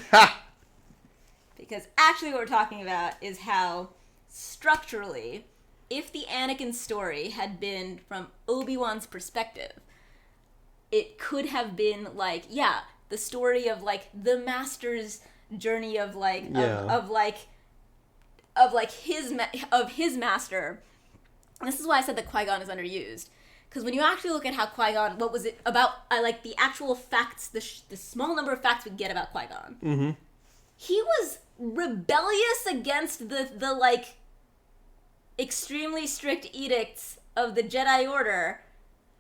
Because actually what we're talking about is how structurally, if the Anakin story had been from Obi-Wan's perspective, it could have been like, yeah, the story of like the Master's journey of like, of like of like his master. And this is why I said that Qui-Gon is underused. Because when you actually look at how Qui-Gon, what was it about, like the actual facts, the small number of facts we get about Qui-Gon. Mm-hmm. He was rebellious against the like extremely strict edicts of the Jedi Order,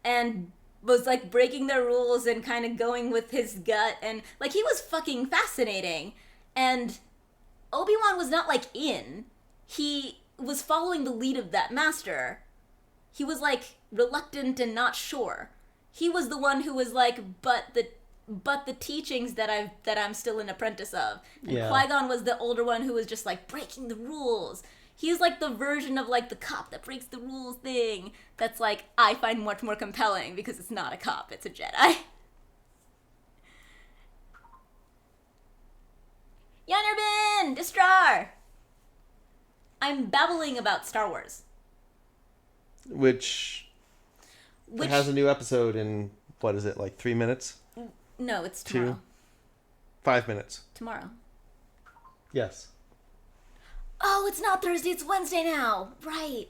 and was like breaking their rules and kind of going with his gut, and like he was fucking fascinating. And Obi-Wan was not like he was following the lead of that master. He was like reluctant and not sure. He was the one who was like, but the teachings that I'm still an apprentice of. And Yeah. Qui-Gon was the older one who was just like breaking the rules. He was like the version of like the cop that breaks the rules thing. That's like I find much more compelling because it's not a cop, it's a Jedi. Yanerbin! Distrar! I'm babbling about Star Wars. Which has a new episode in, what is it, like 3 minutes? No, it's tomorrow. 5 minutes. Tomorrow. Yes. Oh, it's not Thursday, it's Wednesday now! Right.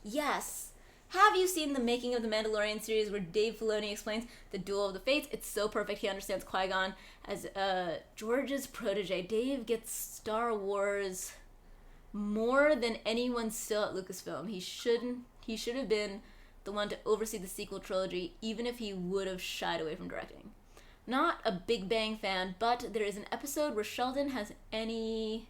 Yes. Have you seen the making of the Mandalorian series where Dave Filoni explains the Duel of the Fates? It's so perfect. He understands Qui-Gon as George's protege. Dave gets Star Wars more than anyone still at Lucasfilm. He should have been the one to oversee the sequel trilogy, even if he would have shied away from directing. Not a Big Bang fan, but there is an episode where Sheldon has Amy,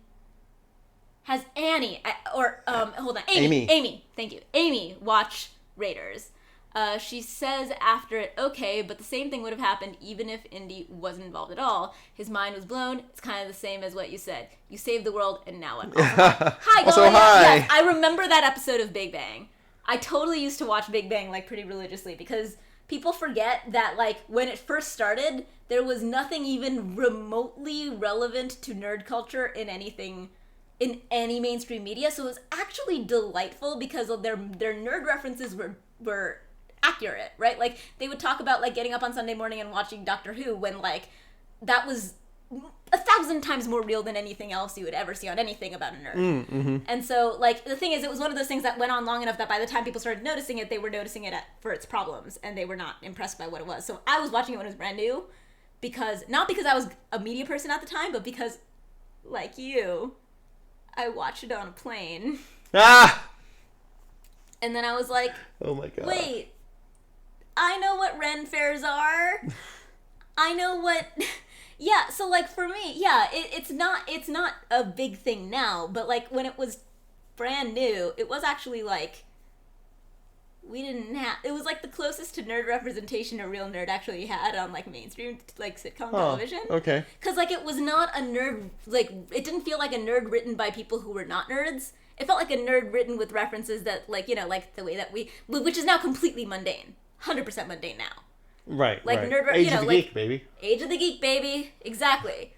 Amy, thank you. Amy watch Raiders. She says after it, okay, but the same thing would have happened even if Indy wasn't involved at all. His mind was blown. It's kind of the same as what you said. You saved the world, and now I'm hi, Also, Golia. hi. Yes, I remember that episode of Big Bang. I totally used to watch Big Bang like pretty religiously because people forget that like when it first started, there was nothing even remotely relevant to nerd culture in anything. In any mainstream media, so it was actually delightful because of their nerd references were accurate, right? Like they would talk about like getting up on Sunday morning and watching Doctor Who when like that was 1,000 times more real than anything else you would ever see on anything about a nerd. Mm-hmm. And so like the thing is, it was one of those things that went on long enough that by the time people started noticing it, they were noticing it for its problems and they were not impressed by what it was. So I was watching it when it was brand new not because I was a media person at the time, but because like you, I watched it on a plane. Ah! And then I was like, Oh my god. wait, I know what Ren fairs are. I know what... Yeah, so like for me, yeah, it's not a big thing now, but like when it was brand new, it was actually like... It was like the closest to nerd representation a real nerd actually had on like mainstream like sitcom television. Okay. Because like it was not a nerd, like it didn't feel like a nerd written by people who were not nerds. It felt like a nerd written with references that like, you know, like the way that which is now completely mundane. 100% mundane now. Right, Like right. nerd, Age you know, of the like Geek, baby. Age of the Geek, baby. Exactly.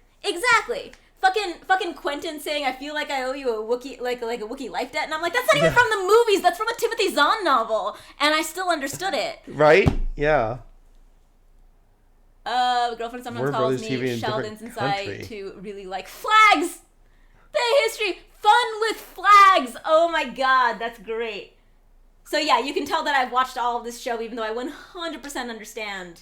Fucking Quentin saying, I feel like I owe you a Wookiee, like a Wookiee life debt. And I'm like, that's not even from the movies. That's from a Timothy Zahn novel. And I still understood it. Right? Yeah. Girlfriend sometimes Warner calls Brothers TV me in Sheldon's different Inside country. to really like flags! The history! Fun with flags! Oh my god, that's great. So yeah, you can tell that I've watched all of this show even though I 100% understand.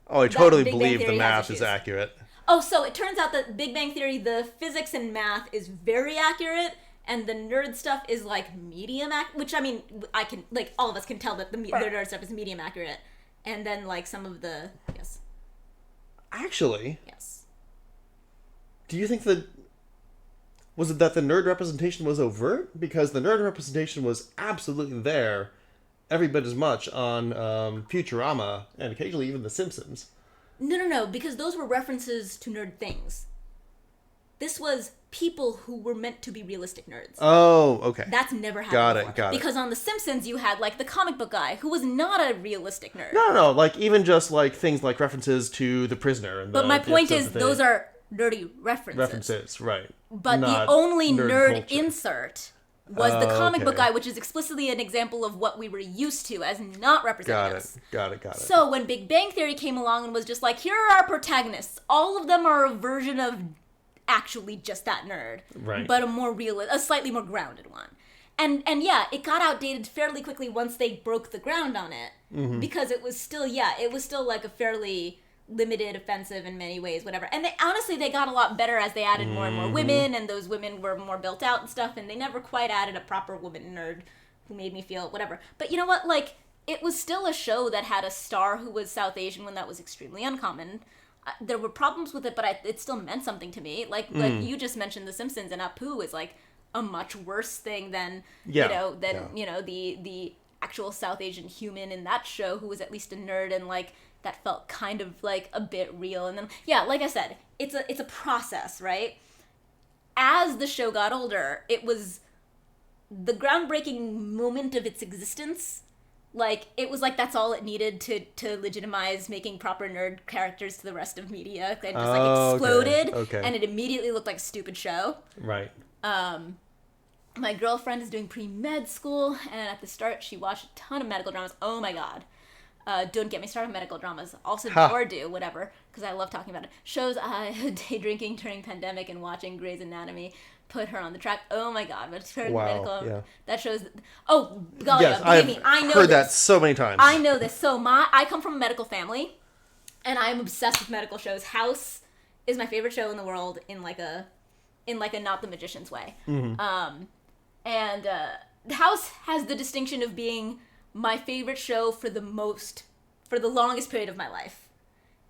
Oh, I That totally Big Bang believe the Theory has math issues. is accurate. Oh, so it turns out that Big Bang Theory, the physics and math is very accurate, and the nerd stuff is like medium which I mean, I can, like, all of us can tell that the nerd stuff is medium accurate. And then like some of the, yes. Actually, Yes. do you think that... Was it that the nerd representation was overt? Because the nerd representation was absolutely there every bit as much on Futurama and occasionally even The Simpsons. No, because those were references to nerd things. This was people who were meant to be realistic nerds. Oh, okay. That's never happened Got it, before. got it. Because on The Simpsons, you had, like, the comic book guy, who was not a realistic nerd. No, like even just like things like references to The Prisoner. And But my point is, those are nerdy references. references, right. But the Not only nerd culture. insert was the comic book okay. guy, which is explicitly an example of what we were used to as not representing us. Got it. So when Big Bang Theory came along and was just like, here are our protagonists. All of them are a version of actually just that nerd, Right. but a slightly more grounded one. And yeah, it got outdated fairly quickly once they broke the ground on it, because it was still like a fairly limited, offensive in many ways, whatever. And they got a lot better as they added more and more women, and those women were more built out and stuff, and they never quite added a proper woman nerd who made me feel whatever. But you know what, like, it was still a show that had a star who was South Asian when that was extremely uncommon. There were problems with it, but it still meant something to me. Like you just mentioned The Simpsons, and Apu is like a much worse thing than the actual South Asian human in that show who was at least a nerd, and like that felt kind of like a bit real. And then like I said, it's a process, right? As the show got older, it was the groundbreaking moment of its existence. Like, it was like that's all it needed to legitimize making proper nerd characters to the rest of media. It just exploded, and it immediately looked like a stupid show. Right. My girlfriend is doing pre-med school, and at the start she watched a ton of medical dramas. Oh my god. Don't get me started on medical dramas. Also, or do, whatever, because I love talking about it. Shows day drinking during pandemic and watching Grey's Anatomy put her on the track. Oh my god, but her medical, that shows. Oh, God, yes, believe me, I know heard this. that so many times. I know this. So I come from a medical family, and I'm obsessed with medical shows. House is my favorite show in the world in like a not the magician's way. And the House has the distinction of being my favorite show for the longest period of my life.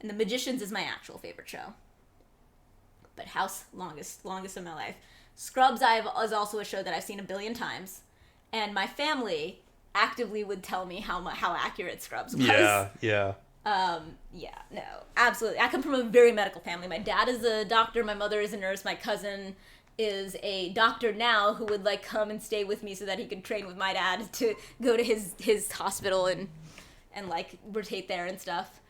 And The Magicians is my actual favorite show. But House, longest of my life. Scrubs is also a show that I've seen a billion times. And my family actively would tell me how accurate Scrubs was. Yeah. No, absolutely. I come from a very medical family. My dad is a doctor, my mother is a nurse, my cousin is a doctor now who would like come and stay with me so that he could train with my dad to go to his hospital and like rotate there and stuff.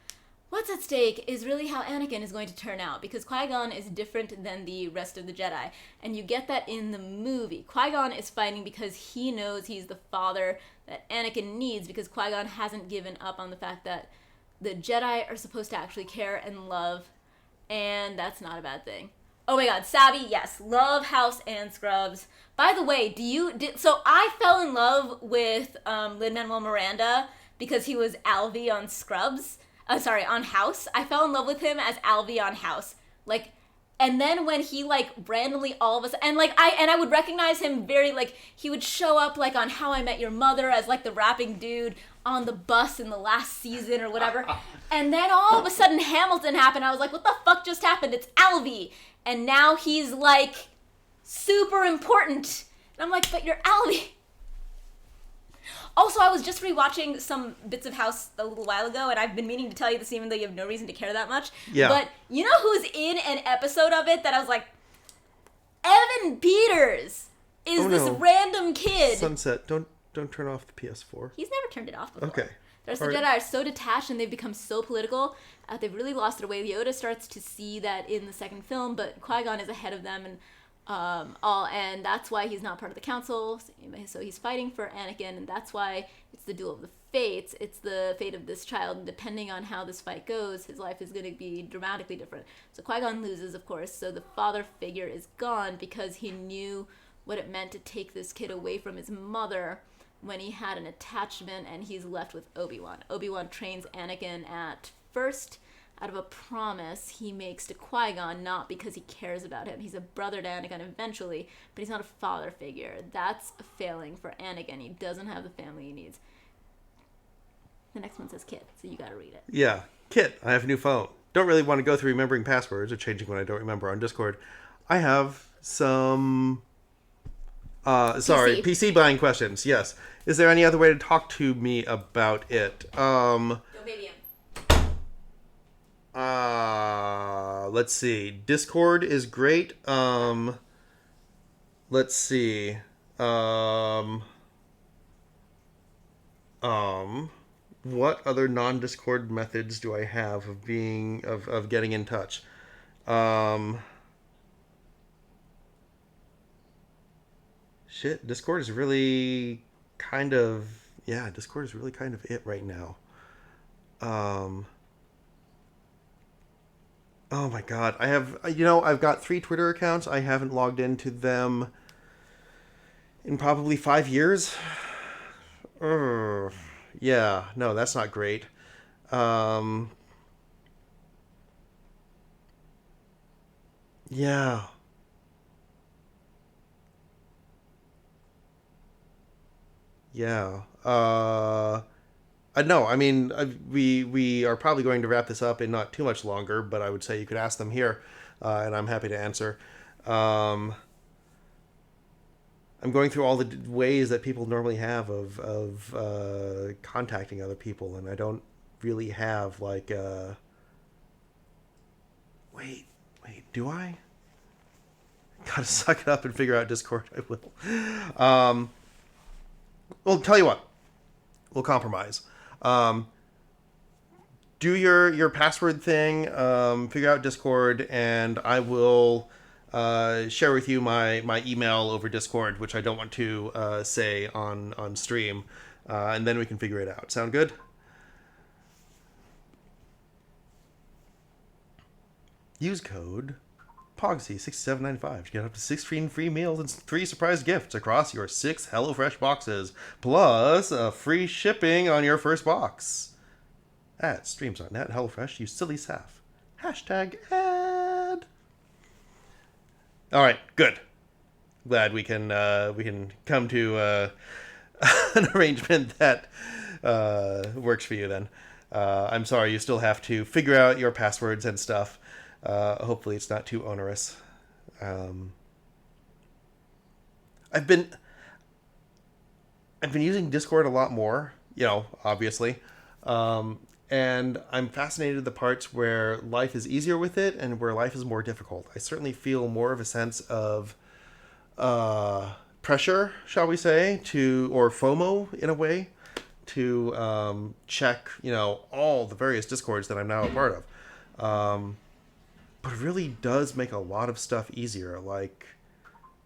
What's at stake is really how Anakin is going to turn out, because Qui-Gon is different than the rest of the Jedi, and you get that in the movie. Qui-Gon is fighting because he knows he's the father that Anakin needs, because Qui-Gon hasn't given up on the fact that the Jedi are supposed to actually care and love, and that's not a bad thing. Oh my god, Savvy, yes. Love House and Scrubs. By the way, so I fell in love with Lin-Manuel Miranda because he was Alvy on Scrubs. On House. I fell in love with him as Alvy on House. Like, and then when he like randomly all of us and I would recognize him very like he would show up like on How I Met Your Mother as like the rapping dude on the bus in the last season or whatever. And then all of a sudden Hamilton happened. I was like, what the fuck just happened? It's Alvy. And now he's like super important. And I'm like, but you're Alvy. Also, I was just rewatching some bits of House a little while ago, and I've been meaning to tell you this even though you have no reason to care that much. Yeah. But you know who's in an episode of it that I was like, Evan Peters is this random kid. Sunset, don't turn off the PS4. He's never turned it off before. Okay. The rest of the Jedi are so detached and they've become so political. They've really lost it away. Yoda starts to see that in the second film, but Qui-Gon is ahead of them, and and that's why he's not part of the council. So he's fighting for Anakin, and that's why it's the duel of the fates. It's the fate of this child, and depending on how this fight goes, his life is going to be dramatically different. So Qui-Gon loses, of course. So the father figure is gone because he knew what it meant to take this kid away from his mother when he had an attachment, and he's left with Obi-Wan. Obi-Wan trains Anakin at first out of a promise he makes to Qui-Gon, not because he cares about him. He's a brother to Anakin eventually, but he's not a father figure. That's a failing for Anakin. He doesn't have the family he needs. The next one says Kit, so you gotta read it. Yeah. Kit, I have a new phone. Don't really want to go through remembering passwords or changing what I don't remember on Discord. I have some... PC buying questions, yes. Is there any other way to talk to me about it? Go baby him. Let's see. Discord is great. Let's see. What other non-Discord methods do I have of getting in touch? Discord is really kind of it right now. Oh my god. I've got 3 Twitter accounts. I haven't logged into them in probably 5 years. Ugh. Yeah, no, that's not great. Um, yeah. Yeah. No, I mean, we are probably going to wrap this up in not too much longer, but I would say you could ask them here, and I'm happy to answer. Um, I'm going through all the ways that people normally have of contacting other people, and I don't really have like. Wait, do I? Gotta suck it up and figure out Discord. I will. Well, tell you what, we'll compromise. Um, do your password thing. Figure out Discord, and I will share with you my email over Discord, which I don't want to say on stream, and then we can figure it out. Sound good? Use code POGSY6795 to get up to 16 free meals and 3 surprise gifts across your 6 HelloFresh boxes, plus free shipping on your first box. At streams.net, HelloFresh, use silly Saph. Hashtag ad. All right, good. Glad we can come to an arrangement that works for you then. I'm sorry you still have to figure out your passwords and stuff. Hopefully it's not too onerous. I've been using Discord a lot more, obviously. And I'm fascinated with the parts where life is easier with it and where life is more difficult. I certainly feel more of a sense of pressure, shall we say, or FOMO in a way, to check, all the various Discords that I'm now a part of. But it really does make a lot of stuff easier, like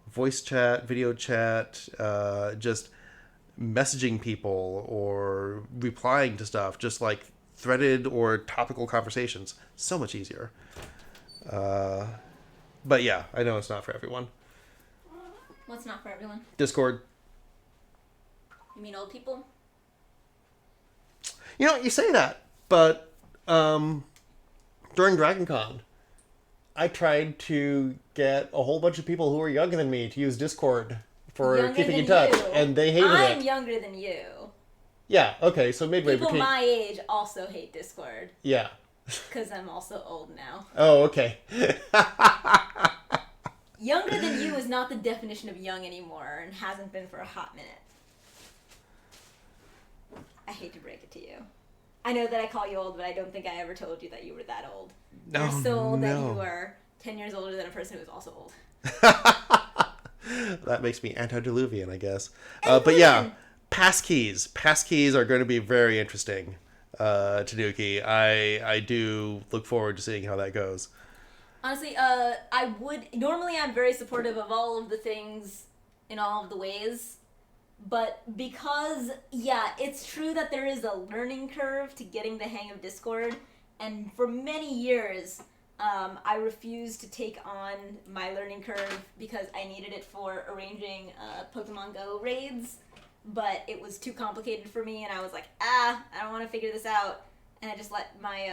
voice chat, video chat, just messaging people or replying to stuff, just like threaded or topical conversations. So much easier. But yeah, I know it's not for everyone. What's not for everyone? Discord. You mean old people? You say that, but during DragonCon, I tried to get a whole bunch of people who are younger than me to use Discord for Younger keeping in than touch, you. and they hated it. I'm younger than you. Yeah, okay, so midway People between... my age also hate Discord. Yeah. Because I'm also old now. Oh, okay. Younger than you is not the definition of young anymore, and hasn't been for a hot minute. I hate to break it to you. I know that I call you old, but I don't think I ever told you that you were that old. No, You're so old that no. you are 10 years older than a person who is also old. That makes me antediluvian, I guess. But yeah, passkeys. Passkeys are going to be very interesting, Tanuki. I do look forward to seeing how that goes. Honestly, normally I'm very supportive of all of the things in all of the ways, but because, it's true that there is a learning curve to getting the hang of Discord, and for many years, I refused to take on my learning curve because I needed it for arranging Pokemon Go raids, but it was too complicated for me, and I was like, I don't want to figure this out, and I just let my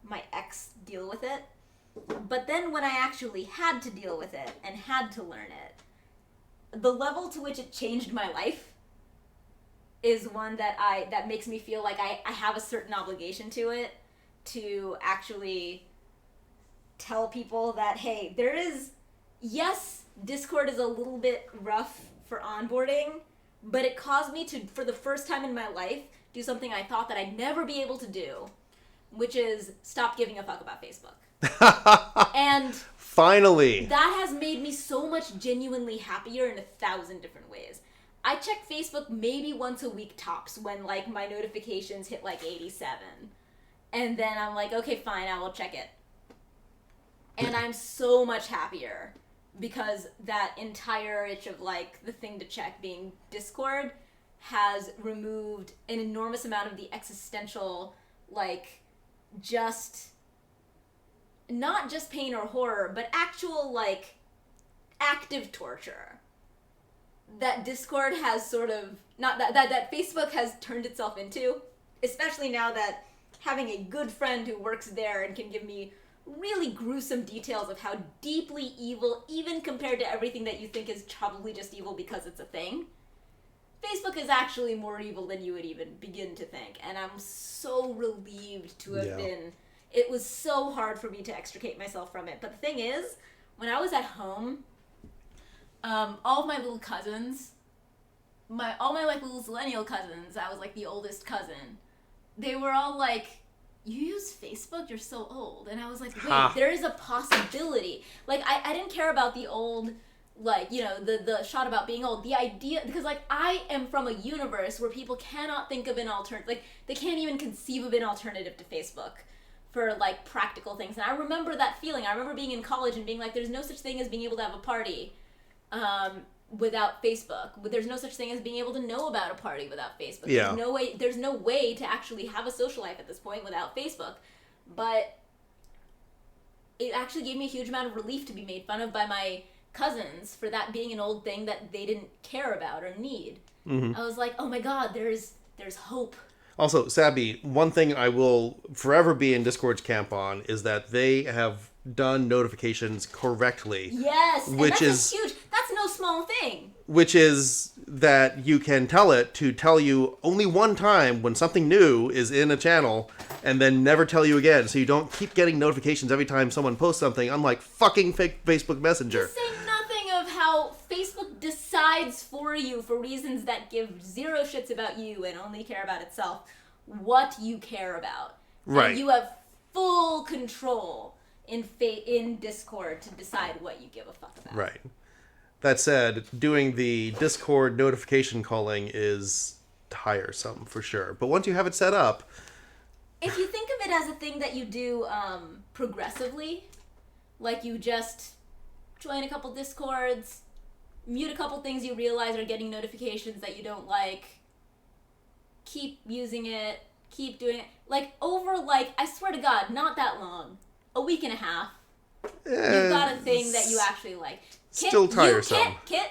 my ex deal with it. But then when I actually had to deal with it and had to learn it, the level to which it changed my life is one that makes me feel like I have a certain obligation to it, to actually tell people that, hey, yes, Discord is a little bit rough for onboarding, but it caused me to, for the first time in my life, do something I thought that I'd never be able to do, which is stop giving a fuck about Facebook. And finally, that has made me so much genuinely happier in 1,000 different ways. I check Facebook maybe once a week tops when like my notifications hit like 87. And then I'm like, okay, fine, I will check it. And I'm so much happier because that entire itch of like the thing to check being Discord has removed an enormous amount of the existential, like, just not just pain or horror, but actual, like, active torture that Discord has sort of, not that Facebook has turned itself into, especially now that having a good friend who works there and can give me really gruesome details of how deeply evil, even compared to everything that you think is probably just evil because it's a thing, Facebook is actually more evil than you would even begin to think. And I'm so relieved to have been... It was so hard for me to extricate myself from it. But the thing is, when I was at home, all of my little cousins, all my like little Zillennial cousins, I was like the oldest cousin, they were all like, you use Facebook? You're so old. And I was like, wait, there is a possibility. Like, I didn't care about the old, like, you know, the shot about being old. The idea, because, like, I am from a universe where people cannot think of an alternative, like, they can't even conceive of an alternative to Facebook for, like, practical things. And I remember that feeling. I remember being in college and being like, there's no such thing as being able to have a party without Facebook. There's no such thing as being able to know about a party without Facebook. Yeah. There's no way to actually have a social life at this point without Facebook. But it actually gave me a huge amount of relief to be made fun of by my cousins for that being an old thing that they didn't care about or need. I was like, oh my god, there's hope. Also, Sabby, one thing I will forever be in Discord's camp on is that they have done notifications correctly. Yes, which and is huge. That's no small thing. Which is that you can tell it to tell you only one time when something new is in a channel and then never tell you again, so you don't keep getting notifications every time someone posts something, unlike fucking fake Facebook Messenger. To say nothing of how Facebook decides for you, for reasons that give zero shits about you and only care about itself, what you care about. Right. And you have full control in Discord to decide what you give a fuck about. Right. That said, doing the Discord notification calling is tiresome for sure. But once you have it set up... If you think of it as a thing that you do progressively, like you just join a couple Discords, mute a couple things you realize are getting notifications that you don't like, keep using it, keep doing it. Like, over, like, I swear to God, not that long, a week and a half, you've got a thing that you actually like. Kit, still tiresome. Kit,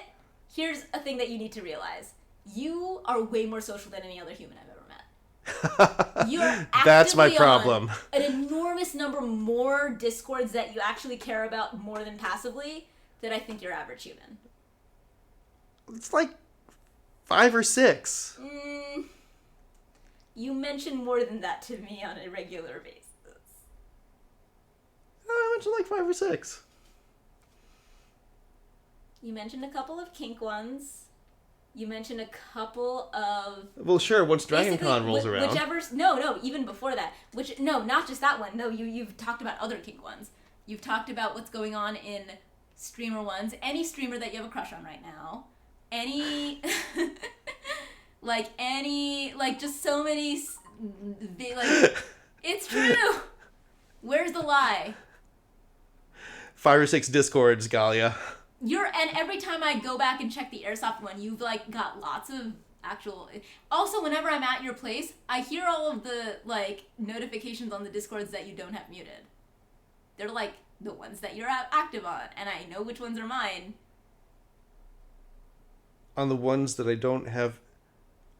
here's a thing that you need to realize. You are way more social than any other human I've ever met. You're actively That's my problem. On an enormous number more Discords that you actually care about more than passively than I think your average human. It's like 5 or 6. You mention more than that to me on a regular basis. I mentioned like 5 or 6. You mentioned a couple of kink ones. You mentioned a couple of... Well, sure, once DragonCon rolls around. No, even before that. Not just that one. No, you've talked about other kink ones. You've talked about what's going on in streamer ones. Any streamer that you have a crush on right now. Any... just so many... it's true! Where's the lie? 5 or 6 Discords, Galia. And every time I go back and check the Airsoft one, you've, like, got lots of actual... Also, whenever I'm at your place, I hear all of the, like, notifications on the Discords that you don't have muted. They're, like, the ones that you're active on, and I know which ones are mine. On the ones that I don't have...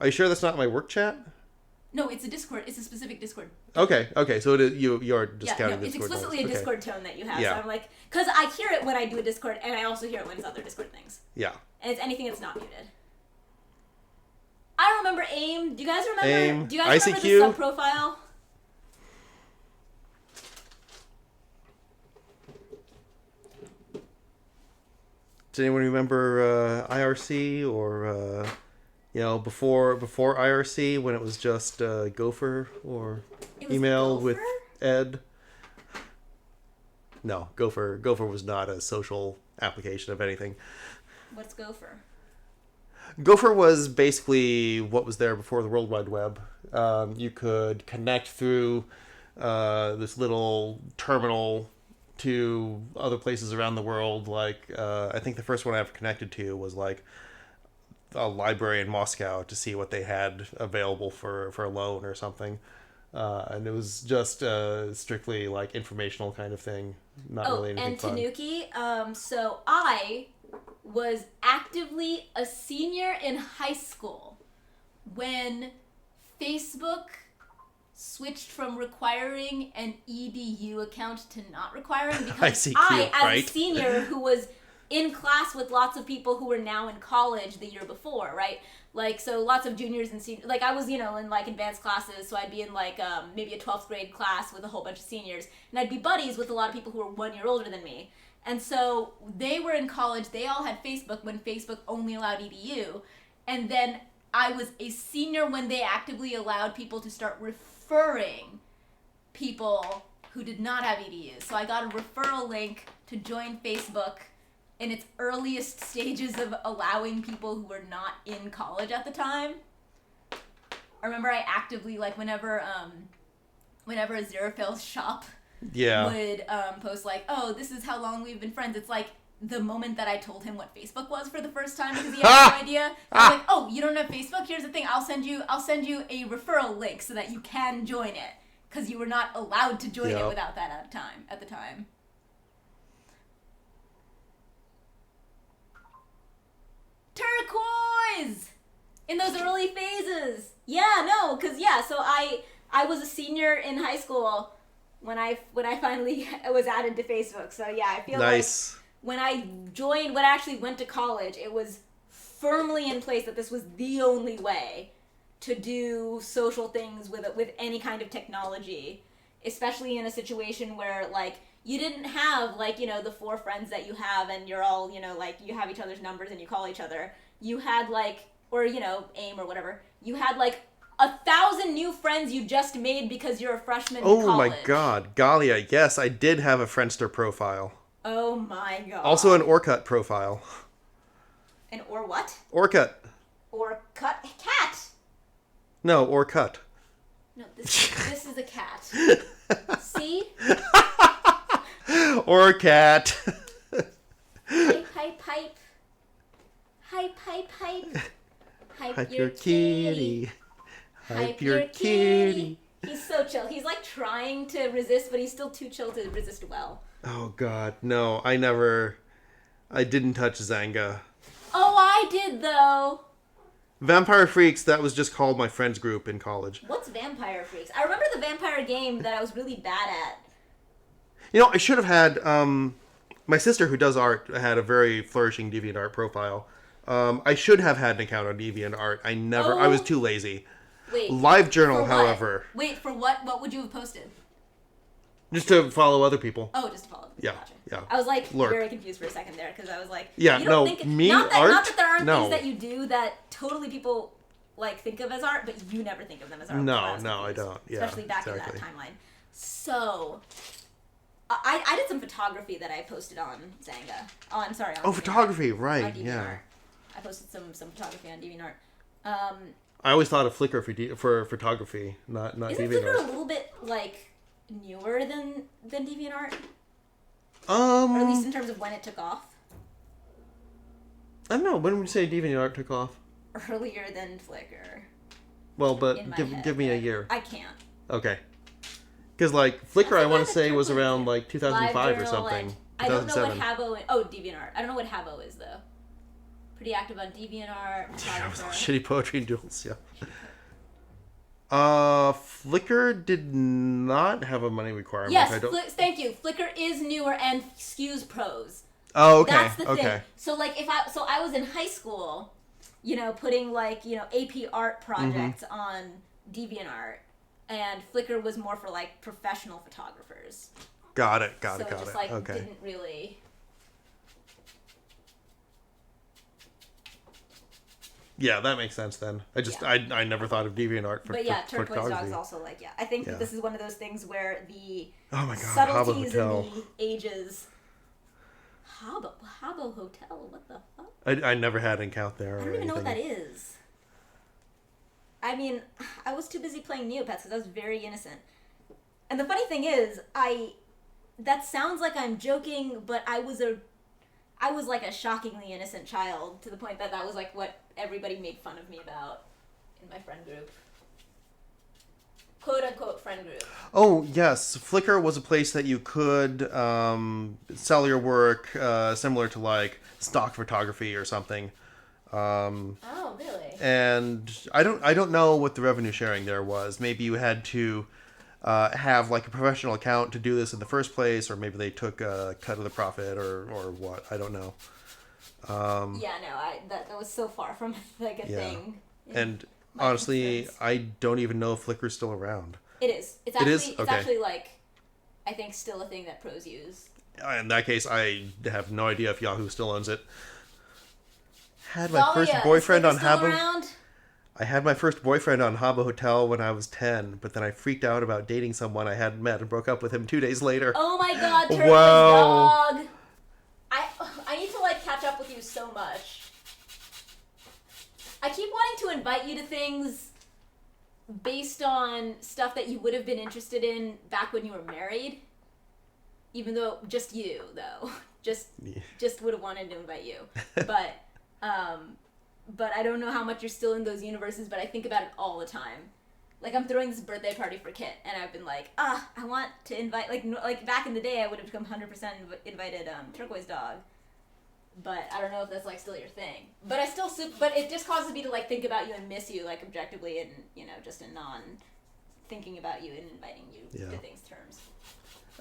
Are you sure that's not my work chat? No, it's a Discord. It's a specific Discord. Okay. So it is, you're discounting Discord. It's explicitly notes. a Discord tone that you have. Yeah. So I'm like... Because I hear it when I do a Discord, and I also hear it when it's other Discord things. Yeah. And it's anything that's not muted. I remember AIM. Do you guys remember? AIM, Do you guys remember ICQ? the sub-profile? Does anyone remember IRC or... before IRC when it was just Gopher or email Gopher? with Ed. No, Gopher was not a social application of anything. What's Gopher? Gopher was basically what was there before the World Wide Web. You could connect through this little terminal to other places around the world. Like I think the first one I ever connected to was like a library in Moscow to see what they had available for a loan or something. And it was just strictly like informational kind of thing, not really anything and fun. Tanuki, so I was actively a senior in high school when Facebook switched from requiring an EDU account to not requiring, because ICQ, I, as right? a senior who was in class with lots of people who were now in college the year before, right? Like, so lots of juniors and seniors, like I was, in like advanced classes, so I'd be in like maybe a 12th grade class with a whole bunch of seniors, and I'd be buddies with a lot of people who were 1 year older than me. And so they were in college, they all had Facebook when Facebook only allowed EDU, and then I was a senior when they actively allowed people to start referring people who did not have EDUs. So I got a referral link to join Facebook in its earliest stages of allowing people who were not in college at the time. I remember I actively, like, whenever Aziraphale's shop would post, like, oh, this is how long we've been friends, it's like the moment that I told him what Facebook was for the first time because he had no idea. I was like, oh, you don't have Facebook? Here's the thing, I'll send you a referral link so that you can join it, because you were not allowed to join it without that at the time. Turquoise! In those early phases. Yeah, no, because, so I was a senior in high school when I finally was added to Facebook. So, yeah, I feel like when I actually went to college, it was firmly in place that this was the only way to do social things with any kind of technology, especially in a situation where, like, you didn't have, like, the 4 friends that you have and you're all, like, you have each other's numbers and you call each other. You had, like, or, AIM or whatever. You had, like, 1,000 new friends you just made because you're a freshman in college. Oh my god, Galia, yes, I did have a Friendster profile. Oh my god. Also an Orkut profile. An or what? Orkut. Or cat. No, Orkut. No, this is a cat. See? Or a cat. Pipe, pipe, pipe. Hype, hype, hype. Hype your kitty. Hype your kitty. He's so chill. He's like trying to resist, but he's still too chill to resist well. Oh god, no, I didn't touch Zanga. Oh, I did though. Vampire Freaks, that was just called my friends group in college. What's Vampire Freaks? I remember the vampire game that I was really bad at. I should have had, my sister who does art had a very flourishing DeviantArt profile. I should have had an account on DeviantArt. I was too lazy. Wait. LiveJournal, however. Wait, for what? What would you have posted? Just to follow other people. Oh, just to follow. Yeah, Gotcha. yeah. I was like Lurk. very confused for a second there because I was like, yeah, you don't think not that there aren't no. things that you do that totally people like think of as art, but you never think of them as art. No, I don't. Yeah, especially back exactly. in that timeline. So, I did some photography that I posted on Zanga. Oh, I'm sorry. Oh, photography, right? On DeviantArt. Yeah. I posted some photography on DeviantArt. I always thought of Flickr for photography, not Isn't DeviantArt. Flickr a little bit like newer than DeviantArt? Or at least in terms of when it took off? I don't know. When would you say DeviantArt took off? Earlier than Flickr. Well, but In my head, give me a but year. I can't. Okay. Because like Flickr, I want to say was around like like 2005 or something. And I don't know what 2007. Habbo. DeviantArt. I don't know what Habbo is though. Pretty active on DeviantArt. Yeah, with all photographer. shitty poetry and duels. Yeah. Flickr did not have a money requirement. Yes, thank you. Flickr is newer and skews pros. Oh, okay. That's the thing. Okay. So like I was in high school, putting like, AP art projects on DeviantArt, and Flickr was more for like professional photographers. Got it. So it just like Okay. didn't really. Yeah, that makes sense then. I never thought of DeviantArt for But yeah, for Turquoise photography. Dog's also like, I think that this is one of those things where the Oh my god, subtleties Habbo and Hotel. the ages. Habbo Hotel, what the fuck? I never had an account there. I don't even know what that is. I mean, I was too busy playing Neopets because I was very innocent. And the funny thing is, that sounds like I'm joking, but I was like a shockingly innocent child to the point that was like what everybody made fun of me about in my friend group. quote-unquote friend group. Oh, yes. Flickr was a place that you could sell your work similar to, like, stock photography or something. Oh, really? And I don't know what the revenue sharing there was. Maybe you had to have, like, a professional account to do this in the first place, or maybe they took a cut of the profit or what. I don't know. Yeah, no, that was so far from, like, a thing. And my honestly, concerns. I don't even know if Flickr's still around. It is. It's It actually, is? it's Okay. actually, like, I think still a thing that pros use. In that case, I have no idea if Yahoo still owns it. Had my Thalia, first is boyfriend Flickr on still Habbo. around? I had my first boyfriend on Habbo Hotel when I was 10, but then I freaked out about dating someone I hadn't met and broke up with him 2 days later. Oh my god, Turtle's Wow. dog! I need to, like, catch up with you so much. I keep wanting to invite you to things based on stuff that you would have been interested in back when you were married. Even though, just you, though. Just would have wanted to invite you. But I don't know how much you're still in those universes, but I think about it all the time. Like, I'm throwing this birthday party for Kit, and I've been like, I want to invite, like back in the day, I would have become 100% invited Turquoise Dog. But I don't know if that's, like, still your thing. But but it just causes me to, like, think about you and miss you, like, objectively and, you know, just in non-thinking about you and inviting you to things terms.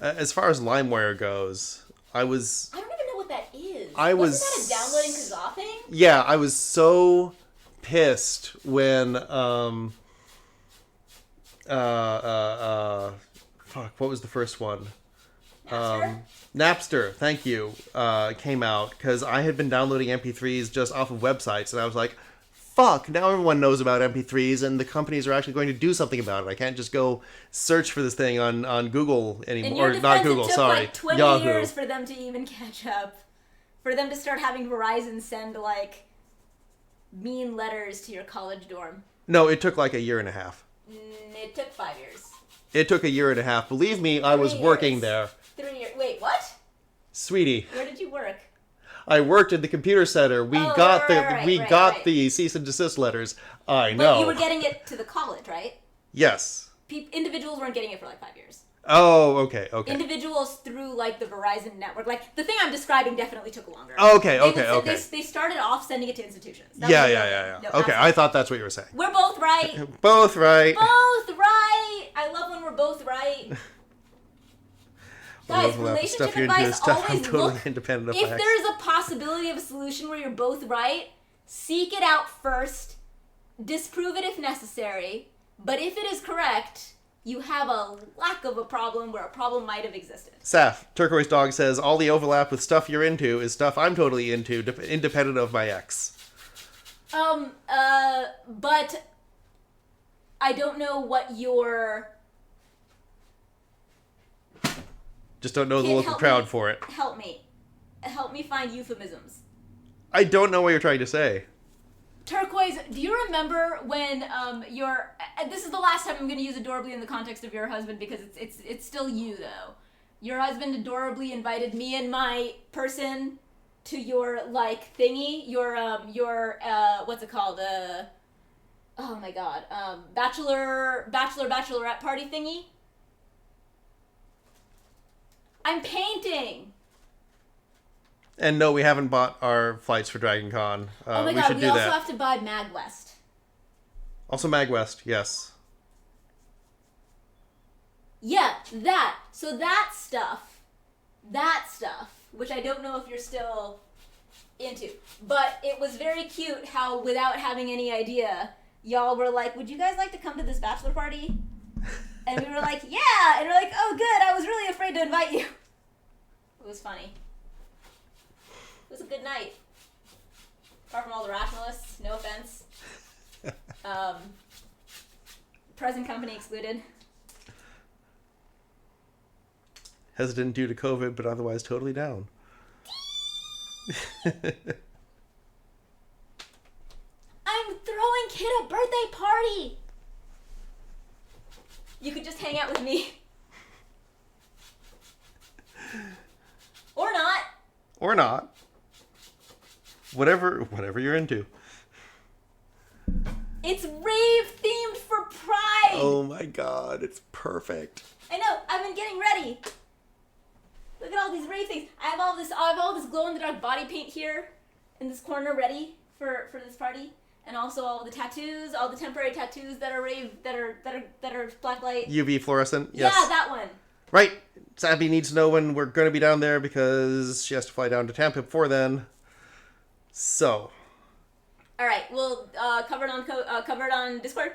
As far as LimeWire goes, I don't even know what that is. Wasn't that a downloading Kazaa thing? Yeah, I was so pissed when fuck, what was the first one? Napster? Napster, thank you, came out because I had been downloading MP3s just off of websites, and I was like, fuck, now everyone knows about MP3s, and the companies are actually going to do something about it. I can't just go search for this thing on Google anymore. In your Or not defense, Google, it took sorry, like 20 Yahoo. years for them to even catch up. For them to start having Verizon send, like, mean letters to your college dorm. No, it took like a year and a half. It took 5 years. It took a year and a half. Believe me, I was 3 working years. there. 3 years. Wait, what? Sweetie, Where did you work? I worked at the computer center. We Oh, got right. the cease and desist letters. I But know. you were getting it to the college, right? Yes. Individuals weren't getting it for like 5 years. Oh, okay. Individuals through, like, the Verizon network. Like, the thing I'm describing definitely took longer. Okay. They started off sending it to institutions. That Yeah. was the other thing. No, Okay, absolutely. I thought that's what you were saying. We're both right. Both right. Both right. I love when we're both right. Guys, Overlap with relationship stuff you're into advice is stuff I'm always totally look. independent of If my ex. there's a possibility of a solution where you're both right, seek it out first. Disprove it if necessary. But if it is correct, you have a lack of a problem where a problem might have existed. Saf, Turquoise Dog says, all the overlap with stuff you're into is stuff I'm totally into, independent of my ex. But I don't know what your... Just don't know the Kid, local help crowd me. for it. Help me. Help me find euphemisms. I don't know what you're trying to say. Turquoise, do you remember when your... this is the last time I'm going to use adorably in the context of your husband because it's still you, though. Your husband adorably invited me and my person to your, like, thingy. Your what's it called? Oh my god. Bachelorette party thingy? I'm painting! And no, we haven't bought our flights for Dragon Con. Oh my we god, should we do also that. have to buy MagWest. Also MagWest, yes. Yeah, that. So that stuff, which I don't know if you're still into. But it was very cute how, without having any idea, y'all were like, would you guys like to come to this bachelor party? And we were like, yeah! And we're like, oh good, I was really afraid to invite you. It was funny. It was a good night. Apart from all the rationalists, no offense. Present company excluded. Hesitant due to COVID, but otherwise totally down. I'm throwing Kid a birthday party! You could just hang out with me. Or not. Or not. Whatever you're into. It's rave themed for Pride. Oh my god, it's perfect. I know. I've been getting ready. Look at all these rave things. I have all this glow in the dark body paint here in this corner ready for this party, and also all the tattoos, all the temporary tattoos that are blacklight. UV fluorescent. Yes. Yeah, that one. Right. Sabby needs to know when we're going to be down there because she has to fly down to Tampa before then. So. All right. Well, covered on Discord.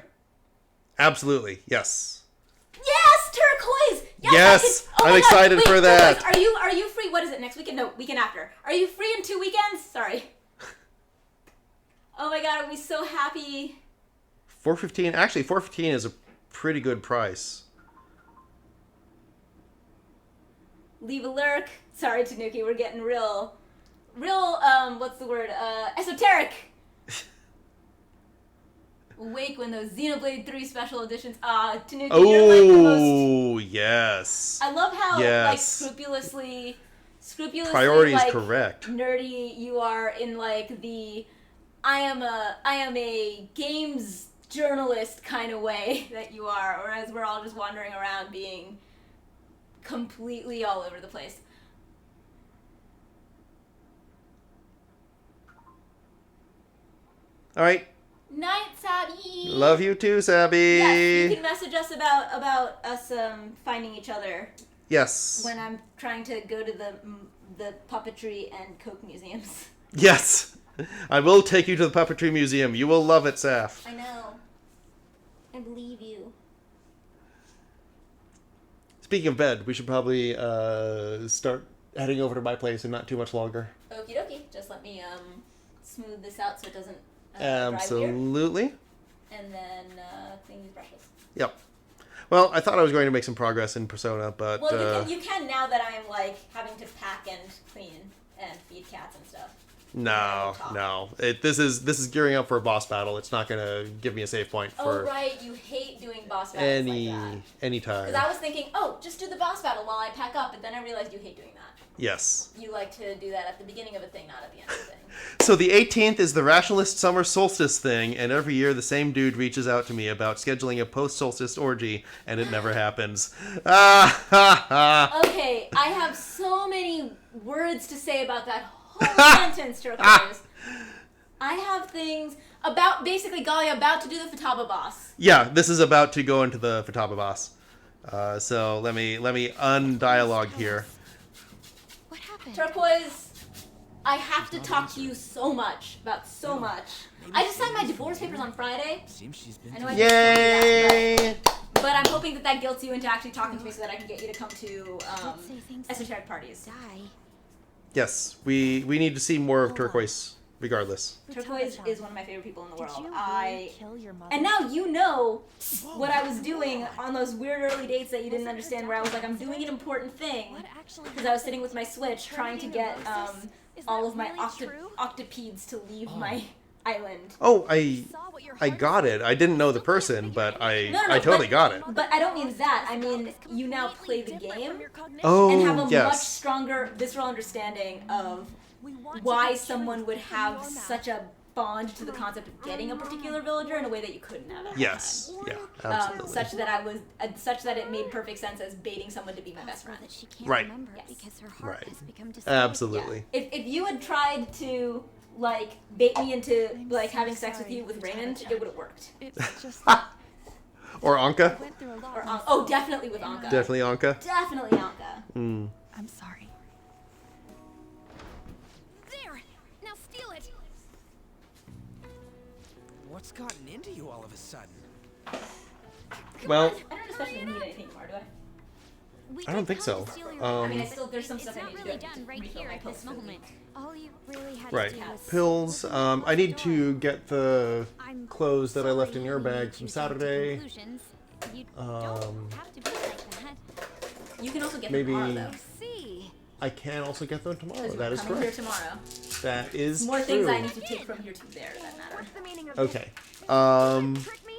Absolutely. Yes. Yes, turquoise. Yes, Oh my I'm God, excited wait, for that. Turquoise, are you free? What is it? Next weekend? No, weekend after. Are you free in 2 weekends? Sorry. Oh my God, I'll be so happy. $4.15. Actually, $4.15 is a pretty good price. Leave a lurk. Sorry, Tanuki, we're getting real, what's the word? Esoteric. Awake when those Xenoblade 3 special editions. Tanuki, you're like the most. Oh, yes. I love how Yes. scrupulously Priorities like, correct. nerdy you are in like the I am a games journalist kind of way that you are, whereas we're all just wandering around being completely all over the place. All right. Night, Sabby. Love you too, Sabby. Yes, you can message us about us finding each other Yes. when I'm trying to go to the puppetry and Coke museums. Yes. I will take you to the Puppetry Museum. You will love it, Saf. I know. I believe you. Speaking of bed, we should probably start heading over to my place in not too much longer. Okie dokie. Just let me smooth this out so it doesn't dry weird. Absolutely. And then clean these brushes. Yep. Well, I thought I was going to make some progress in Persona, but Well, you can now that I'm like having to pack and clean and feed cats and stuff. no. This is gearing up for a boss battle. It's not going to give me a save point Oh for right, you hate doing boss battles like that. any time. Because I was thinking, oh, just do the boss battle while I pack up, but then I realized you hate doing that. Yes. You like to do that at the beginning of a thing, not at the end of a thing. So the 18th is the Rationalist Summer Solstice thing, and every year the same dude reaches out to me about scheduling a post-solstice orgy, and it never happens. Ah, ha, ha. Okay, I have so many words to say about that whole sentence, Turquoise. I have things about, basically, Golly, about to do the Futaba boss. Yeah, this is about to go into the Futaba boss. So let me undialogue here. What happened? Turquoise, I have to talk to you so much, about so much. I just signed my divorce papers on Friday. Seems she's been I know I just told you that, Yay! but I'm hoping that guilts you into actually talking to me so that I can get you to come to Let's say things esoteric parties. die. Yes, we need to see more of Turquoise, regardless. Turquoise is one of my favorite people in the Did world. you really kill your mother? And now you know what I was doing on those weird early dates that you didn't understand, where I was like, I'm doing an important thing. What actually Because I was sitting with my Switch trying to get Is all that of my really true? octopedes to leave my island. Oh, saw what your I heart got was it. I didn't know the person, but I totally but, got it. But I don't mean that. I mean, you now play the game Oh, and have a much yes. stronger visceral understanding of why someone would have such a bond to the concept of getting a particular villager in a way that you couldn't have. at the Yes. time. Yeah, absolutely. Such that it made perfect sense as baiting someone to be my best friend. That she can't Right. remember Yes. because her heart Right. has become Absolutely. If you had tried to like bait me into like so having sex with sorry you with for Raymond, Tabitha. it would have worked. It's just Or Anka. went through a lot. Or myself. oh, definitely with Anka. Definitely Anka. Definitely Anka. Mm. I'm sorry. There. Now steal it. What's gotten into you all of a sudden? Well, I don't especially need anything more, do I? We I don't did think come so. to steal your I mean, heart. there's some It's stuff I not need to really do. done right Refill here my at this pills for the moment. week. All you really had right. to do was Pills. I need to get the I'm clothes that I sorry left in your you bag need from to jump to Saturday. conclusions. You Um, don't have to be like that. You can also get Maybe- them tomorrow, I though. see. I can also get them tomorrow. Because That we're is coming correct. here tomorrow. That is More true. things I need to take from here to there that matter. The meaning of Okay. trick me?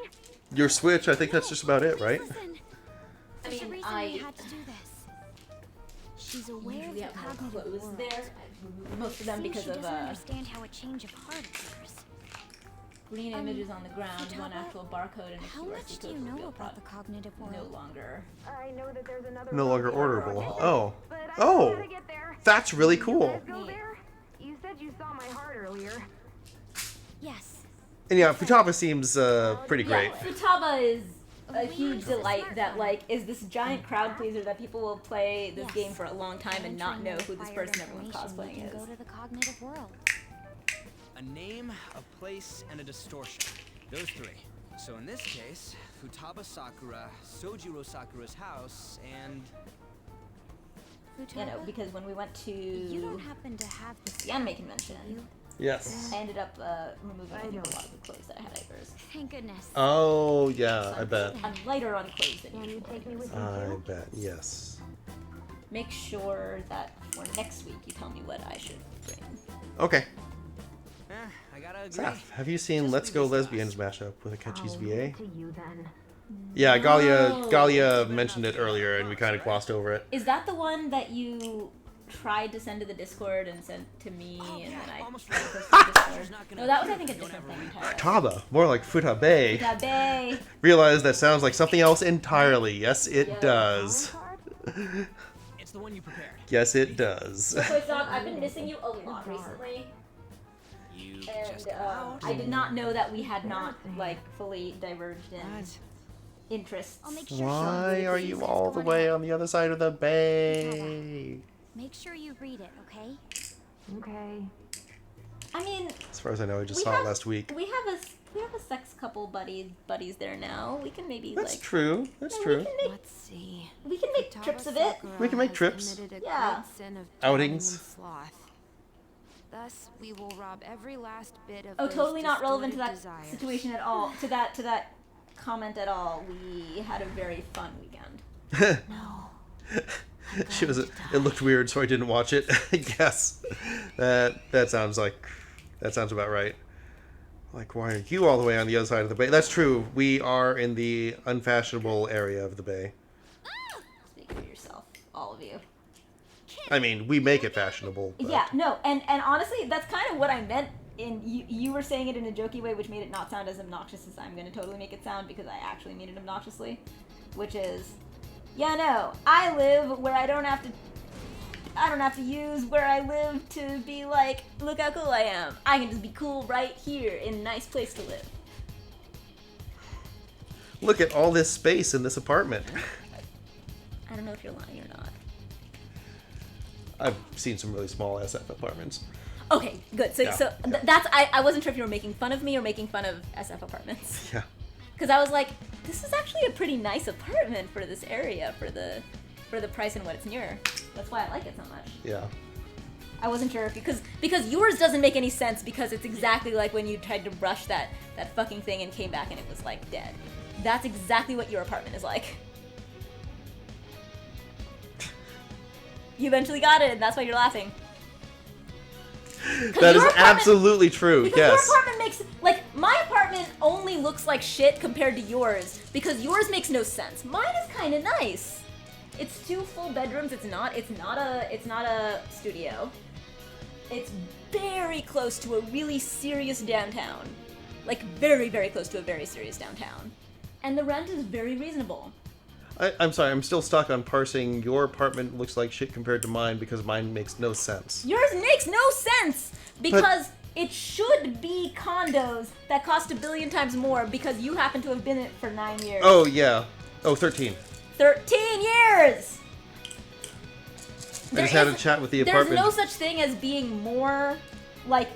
Your Switch. I think that's just about it, right? Listen, I there's a mean, reason we had to do this. She's aware of usually the have more cognitive clothes world. there. I removed most of them Seems because she of doesn't understand how a change of heart occurs. green images on the ground, one Futaba, actual barcode, and a how QWERTY much do code you for know real about the product. cognitive world? No longer. I know that there's another No longer world orderable. here, Oh. but I don't know how Oh. to get there. That's really You cool. guys go Neat. there? You said you saw my heart earlier. Yes. And yeah, Futaba seems pretty great. Yeah, Futaba is a We huge use the delight that, smartphone. like, is this giant crowd pleaser that people will play this Yes. game for a long time and not know who this Entering person the everyone's information, we cosplaying can is. go to the cognitive world. A name, a place, and a distortion. Those three. So in this case, Futaba Sakura, Sojiro Sakura's house, and... Futaba, You know, because when we went to you don't happen to have the anime convention, you? Yes. I ended up removing I think, a lot of the clothes that I had at first. Thank goodness. Oh, yeah, I bet. I'm lighter on clothes than Can you usual. take me with you I too? bet, yes. Make sure that for next week you tell me what I should bring. Okay. I gotta agree. Saf, have you seen Just Let's leave Go this to Lesbians us. mashup with Akechi's I'll VA? leave it to you then. Yeah, No. Galia mentioned it earlier and we kind of glossed over it. Is that the one that you tried to send to the Discord and sent to me Oh, and yeah, then I almost posted forgot. to the Discord? She's not gonna No, that was I appear think a if you different don't thing ever entirely. Futaba, more like Futabe. Futabe. Realize that sounds like something else entirely. Yes, it Yeah. does. It's the one you prepared. Yes, it does. Quick Dog, I've been missing you a lot recently, You and just come out. I did not know that we had not like fully diverged in What? interests. I'll make sure Why she are sees you what's all the going way on. on the other side of the bay? Make sure you read it, okay? Okay. I mean, As far as I know, I just we saw have, it last week. We have a sex couple buddies there now. We can maybe That's like true. That's yeah, true. Let's see. We can make trips of it. We can make trips. Yeah. Outings. Sloth. Thus, we will rob every last bit of Oh, those totally not relevant to that distorted desires. situation at all. To that comment at all. We had a very fun weekend. No. She was. It looked weird, so I didn't watch it. Yes, that sounds about right. Like, why are you all the way on the other side of the bay? That's true. We are in the unfashionable area of the bay. Speak for yourself, all of you. I mean, we make it fashionable. But Yeah, no, and honestly, that's kind of what I meant. In you were saying it in a jokey way, which made it not sound as obnoxious as I'm going to totally make it sound because I actually mean it obnoxiously, which is, yeah, no, I live where I don't have to use where I live to be like, look how cool I am. I can just be cool right here in a nice place to live. Look at all this space in this apartment. I don't know if you're lying or not. I've seen some really small SF apartments. Okay, good. So Yeah, yeah. that's I wasn't sure if you were making fun of me or making fun of SF apartments. Yeah. Because I was like, this is actually a pretty nice apartment for this area, for the price and what it's near. That's why I like it so much. Yeah. I wasn't sure if because yours doesn't make any sense because it's exactly like when you tried to brush that fucking thing and came back and it was like dead. That's exactly what your apartment is like. You eventually got it, and that's why you're laughing. That is your apartment- absolutely true. Because Yes. your apartment makes like my apartment only looks like shit compared to yours because yours makes no sense. Mine is kind of nice. It's 2 full bedrooms. It's not a studio. It's very close to a really serious downtown. Like very, very close to a very serious downtown. And the rent is very reasonable. I'm sorry. I'm still stuck on parsing. Your apartment looks like shit compared to mine because mine makes no sense. Yours makes no sense because it should be condos that cost 1 billion times more because you happen to have been in it for 9 years. Oh yeah. Oh, 13. 13 years! I just had a chat with the apartment. There's no such thing as being more, like,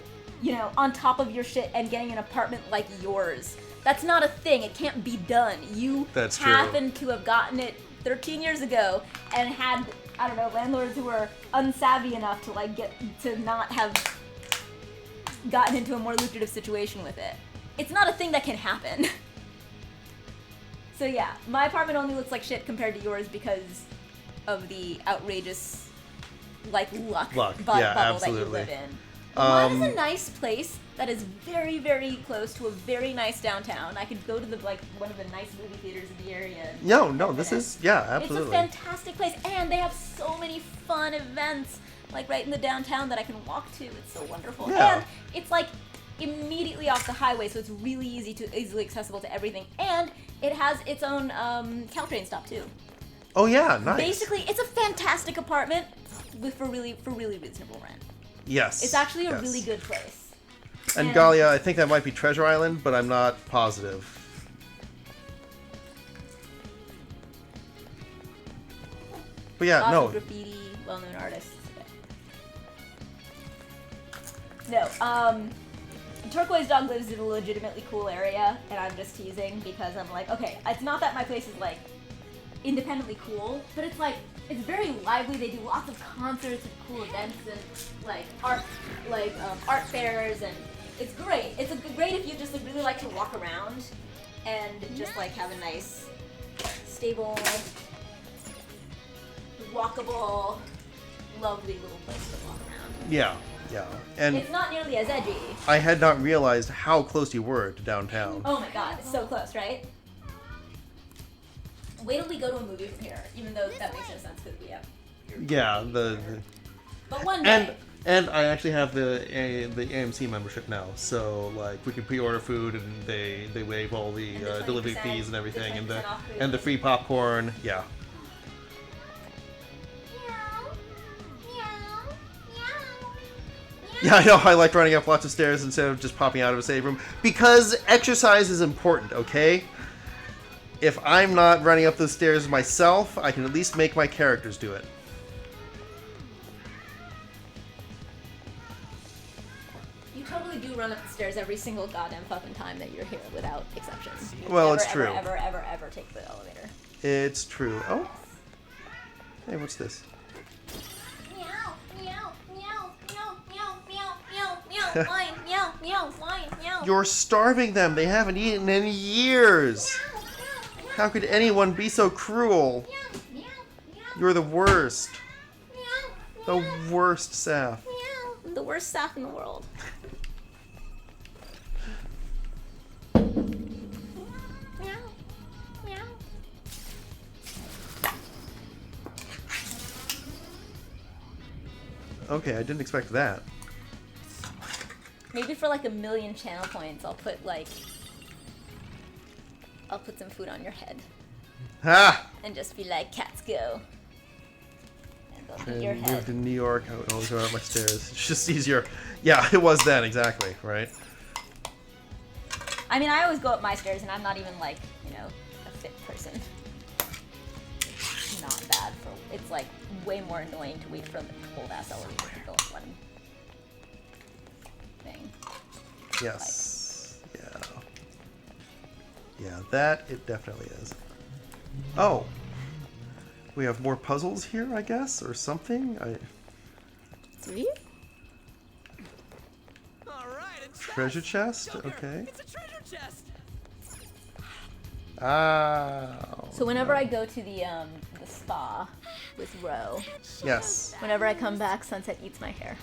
you know, on top of your shit and getting an apartment like yours. That's not a thing. It can't be done. You That's true. happen to have gotten it 13 years ago and had, I don't know, landlords who were unsavvy enough to, like, get to not have gotten into a more lucrative situation with it. It's not a thing that can happen. So yeah, my apartment only looks like shit compared to yours because of the outrageous, like, luck Yeah, bubble absolutely. that you live in. Mine is a nice place that is very, very close to a very nice downtown. I could go to one of the nice movie theaters in the area. No, this is absolutely. It's a fantastic place, and they have so many fun events, like right in the downtown that I can walk to. It's so wonderful, Yeah. and it's like immediately off the highway, so it's really easily accessible to everything, and it has its own Caltrain stop too. Oh yeah, nice. Basically, it's a fantastic apartment for really reasonable rent. Yes. It's actually a yes. really good place. And Galia, I think that might be Treasure Island, but I'm not positive. But yeah, Lots no. of graffiti, well-known artists. No, Turquoise Dog lives in a legitimately cool area, and I'm just teasing because I'm like, okay, it's not that my place is like independently cool, but it's like it's very lively. They do lots of concerts and cool events and like art fairs, and it's great. It's great if you just really like to walk around and just like have a nice, stable, walkable, lovely little place to walk around. Yeah, yeah. And It's not nearly as edgy. I had not realized how close you were to downtown. Oh my god, it's so close, right? Wait till we go to a movie from here, even though that makes no sense because we have. Yeah, But one day. and I actually have the AMC membership now, so like we can pre-order food and they waive all the And the delivery 20%, fees and everything, the and the 20% off food. and the free popcorn. Yeah. Yeah, I know. I like running up lots of stairs instead of just popping out of a save room because exercise is important. Okay. If I'm not running up those stairs myself, I can at least make my characters do it. You totally do run up the stairs every single goddamn fucking time that you're here, without exception. You Well, never, it's true. Ever take the elevator. It's true. Oh. Hey, what's this? Meow, meow, meow, meow, meow, meow, meow, meow, lion, meow, meow, lion, meow. You're starving them. They haven't eaten in years. How could anyone be so cruel? You're the worst. The worst, Saph. Meow. The worst staff in the world. Meow, meow. Okay, I didn't expect that. Maybe for like 1 million channel points, I'll put some food on your head Ha! and just be like, cats go. And they'll eat And your moved head. to New York. I would always go up my stairs. It's just easier. Yeah, it was then, exactly, right? I mean, I always go up my stairs, and I'm not even like, a fit person. Not bad for. It's like way more annoying to wait for the cold ass elevator to go up one thing. Yes. Yeah. Yeah, that it definitely is. Oh. We have more puzzles here, I guess, or something? 3? All right, it's Treasure chest? Joker, Okay. It's a treasure chest. Ah. So whenever I go to the spa with Ro, Yes. whenever I come back, Sunset eats my hair.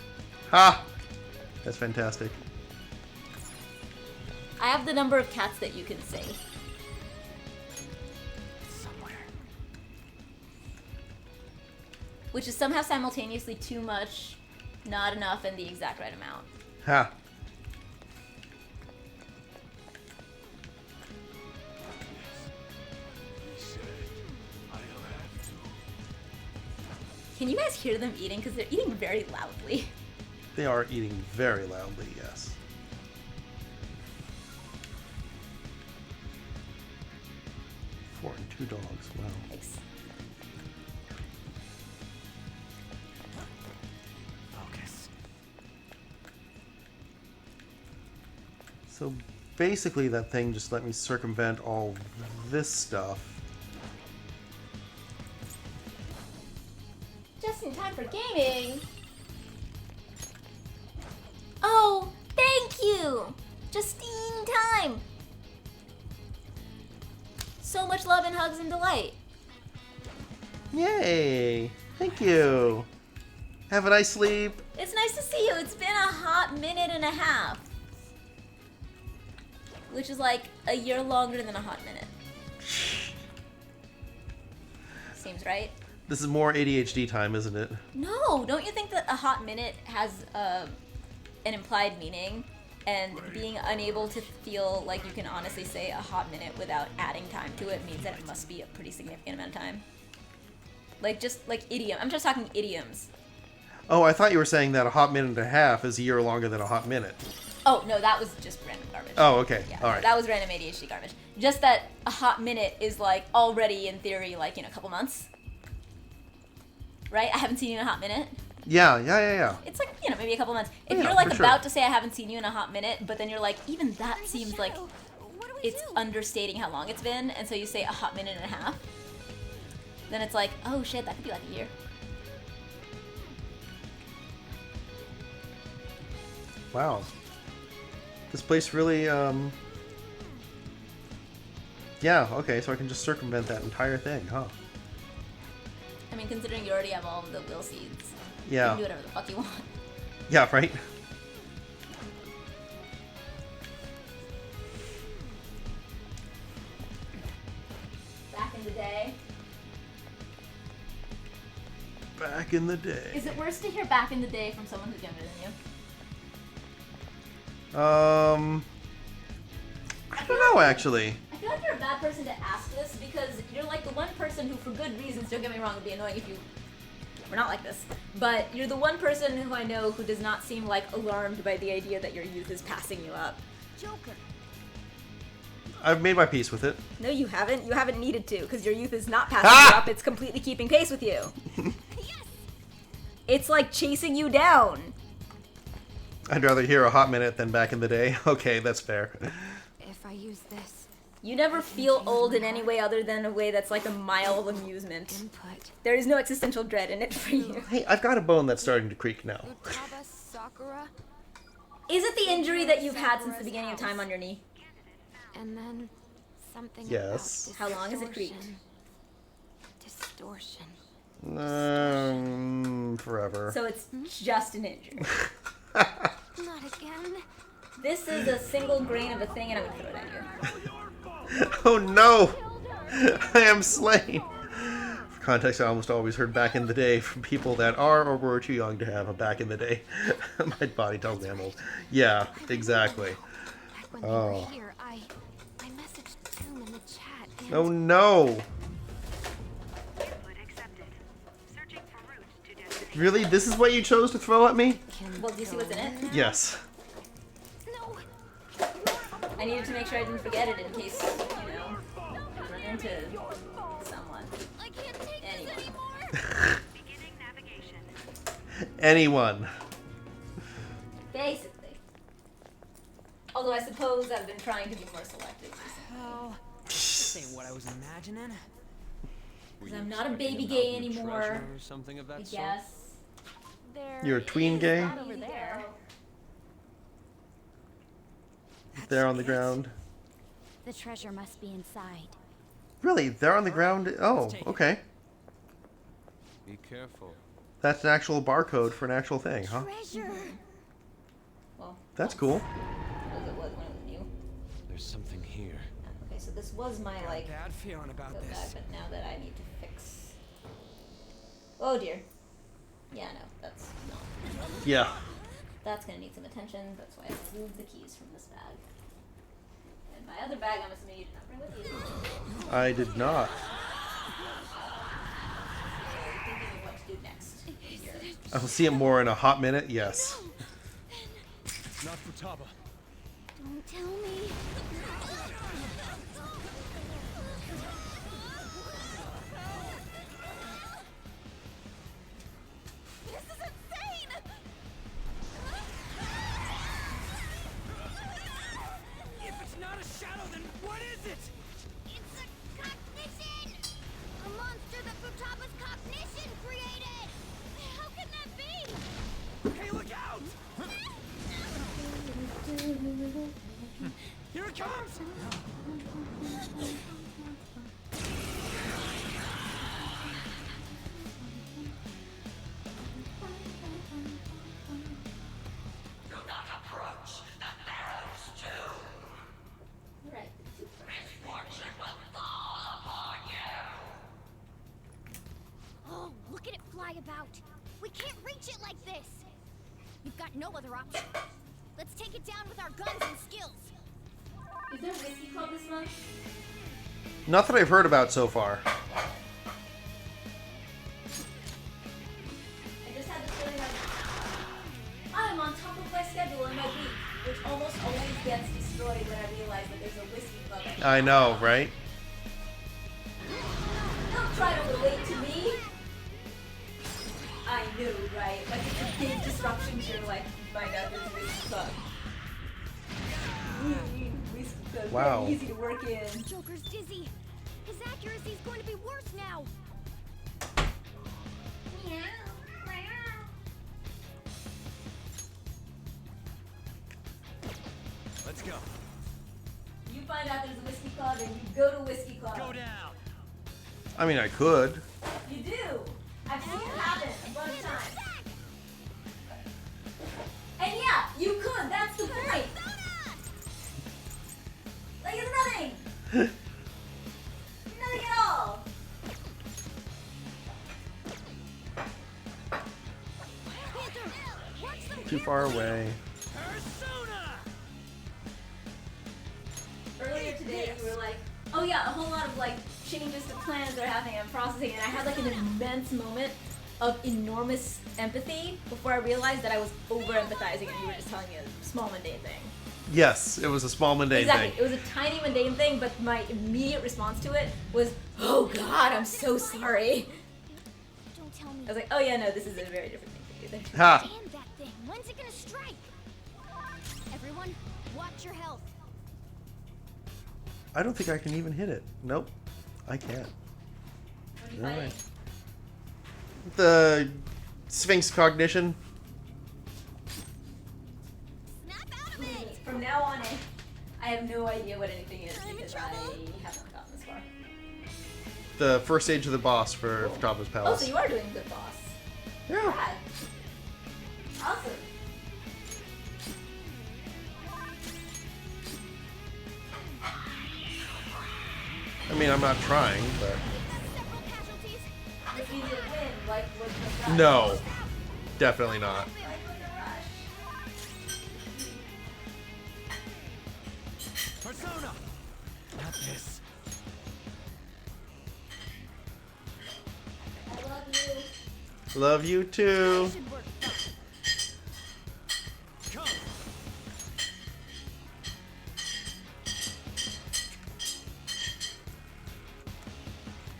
Ha! That's fantastic. I have the number of cats that you can see. Somewhere. Which is somehow simultaneously too much, not enough, and the exact right amount. Ha! Can you guys hear them eating? Because they're eating very loudly. They are eating very loudly, yes. Four and 2 dogs, wow. Thanks. Focus. So basically that thing just let me circumvent all this stuff. Just in time for gaming. Oh, thank you. Just in time. So much love and hugs and delight. Yay! Thank you! Have a nice sleep. It's nice to see you. It's been a hot minute and a half. Which is like a year longer than a hot minute. Seems right? This is more ADHD time, isn't it? No, don't you think that a hot minute has an implied meaning? And being unable to feel like you can honestly say a hot minute without adding time to it means that it must be a pretty significant amount of time. Like, just like idiom. I'm just talking idioms. Oh, I thought you were saying that a hot minute and a half is a year longer than a hot minute. Oh, no, that was just random garbage. Oh, okay. Yeah, All right. that was random ADHD garbage. Just that a hot minute is like already in theory like, a couple months. Right? I haven't seen you in a hot minute. Yeah. It's like, maybe a couple months. If Yeah, you're like for sure. about to say I haven't seen you in a hot minute, but then you're like, even that seems like What do we it's do? understating how long it's been, and so you say a hot minute and a half, then it's like, oh shit, that could be like a year. Wow. This place really, Yeah, okay, so I can just circumvent that entire thing, huh? I mean, considering you already have all of the will seeds, you Yeah. can do whatever the fuck you want. Yeah, right? Back in the day. Back in the day. Is it worse to hear back in the day from someone who's younger than you? I don't know, actually. I feel like you're a bad person to ask this because you're like the one person who, for good reasons, don't get me wrong, would be annoying if you were not like this, but you're the one person who I know who does not seem like alarmed by the idea that your youth is passing you up. Joker. I've made my peace with it. No, you haven't. You haven't needed to because your youth is not passing you up. It's completely keeping pace with you. Yes. It's like chasing you down. I'd rather hear a hot minute than back in the day. Okay, that's fair. If I use this You never feel old in any way other than a way that's like a mild amusement. input, There is no existential dread in it for you. Hey, I've got a bone that's starting to creak now. Futaba Sakura, Is it the injury that you've had since the beginning of time on your knee? and then something Yes. about How long has it creaked? Distortion. Forever. So it's just an injury. Not again. This is a single grain of a thing, and I'm gonna throw it at you. Oh no! I am slain! For context, I almost always heard back in the day from people that are or were too young to have a back in the day. My body tells me I'm old. Yeah, exactly. Back when they were here, I messaged Toom in the chat and Oh no! Really? This is what you chose to throw at me? Well, do you see what's in it? Yes. no. I needed to make sure I didn't forget it in case, I run into someone. I can't take Anyway. this anymore. Anyone. Basically. Although I suppose I've been trying to be more selective recently. Oh, this ain't what I was imagining. Because I'm not a baby gay anymore, Or something of that I sort. guess. There You're a tween is gay? that over there. There on the ground. The treasure must be inside. Really? They're on the ground? Oh, okay. Be careful. That's an actual barcode for an actual thing, huh? Treasure. Well, That's cool. because it was when it was new. There's something here. Okay, so this was my, like, Bad feeling about go back, this. but now that I need to fix... Oh dear. Yeah, no, that's not... Yeah. That's gonna need some attention, that's why I removed the keys from this bag. And my other bag, I'm assuming you did not bring with you. I did not. Thinking of what to do next. Here. I will see it more in a hot minute. Yes. Not Futaba. Don't tell me. This is insane. If it's not a shadow, then what is it? It's a cognition. A monster that Futaba's cognition created. How can that be? Hey, look out! Here it comes! Right. Oh, look at it fly about. We can't reach it like this. We've got no other option. Let's take it down with our guns and skills. Is there Whiskey Club this month? Not that I've heard about so far. I just had the feeling I'm on top of my schedule in my week, which almost always gets destroyed when I realize that there's a Whiskey Club. I know, right? Don't try to relate to me. I knew, right? Like it's a big disruption to your life. You find out there's a Whiskey Club. Whiskey Club, Wow. very easy to work in. Joker's dizzy. His accuracy's going to be worse now. Let's go. You find out there's a Whiskey Club and you go to Whiskey Club. Go down. I mean, I could. You do. I've seen it happen a bunch of times. And yeah, you could. That's the point. Like it's nothing. Nothing at all. Panther, watch them. Too far away. Persona. Earlier today, you were like, oh yeah, a whole lot of like changes to plans are happening and processing, and I had like an immense moment of enormous empathy before I realized that I was over empathizing and you were just telling me a small mundane thing. Yes, it was a small mundane Exactly. thing. It was a tiny mundane thing, but my immediate response to it was, oh god, I'm so sorry. Don't tell me. I was like, oh yeah, no, this is a very different thing for you then. Ha! Damn that thing. When's it gonna strike? Everyone, watch your health. I don't think I can even hit it. Nope. I can't. What are you Alright. fighting? The Sphinx cognition. Snap out of it. From now on in, I have no idea what anything is because I have not gotten this far. The first stage of the boss for Futaba's Oh, Palace. so you are doing good, boss. Yeah. Rad. Awesome. I mean, I'm not trying, but... Several casualties. This means you win, like with the rush. No. Definitely not. Like with the rush. Persona. Not this. I love you. Love you too. Should work fine. Come.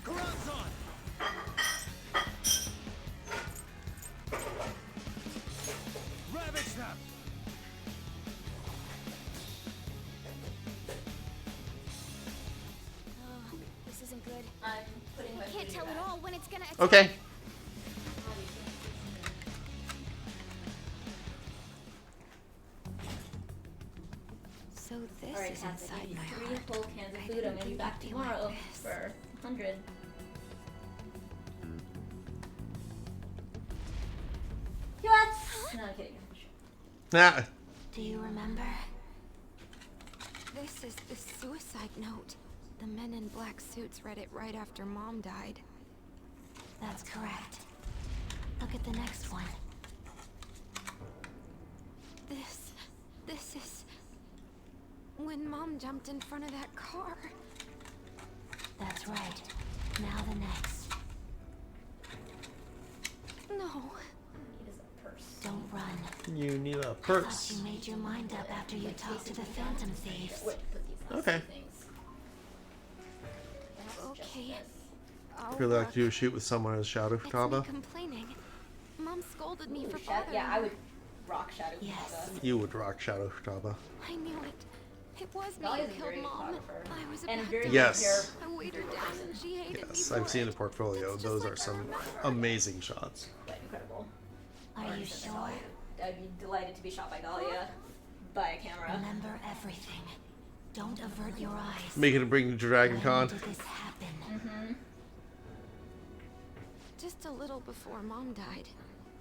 Corazon. Ravage them. Oh, this isn't good. I'm putting my I can't food tell back. at all when it's gonna attack. Okay. So this Alright, is Cass, I inside gave you my 3 heart. whole cans of I food. I'm didn't gonna be think back it'd be tomorrow like this. for 100. What? No, I'm kidding. Ah, Do you remember? This is the suicide note. The men in black suits read it right after Mom died. That's correct. Look at the next one. This is... when Mom jumped in front of that car. That's right. Now the next. No. It is a purse. Don't run. you need a Thought purse. you made your mind up after you talked to the Phantom Thieves. Wait, put these last Okay. two things. That's just Okay. this. I'll If you'd like walk. to do a shoot with someone as Shadow It's me Futaba, complaining. Mom scolded me for Shadow, bothering yeah, I her. would rock Shadow. Yes. Futaba. you would rock Shadow Futaba. I knew it. It was me Dahlia's who a killed very Mom. photographer. I was a And bad very guy. Yes. good I weighed her down and she hated me Yes, for I've seen it. the portfolio. It's just Those like are some her. amazing shots. But incredible. Are you 100% sure? Dahlia. I'd be delighted to be shot by Dahlia by a camera. Remember everything. Don't avert your eyes. Making it bring to Dragon When Con. did this happen? Mm-hmm. Just a little before Mom died.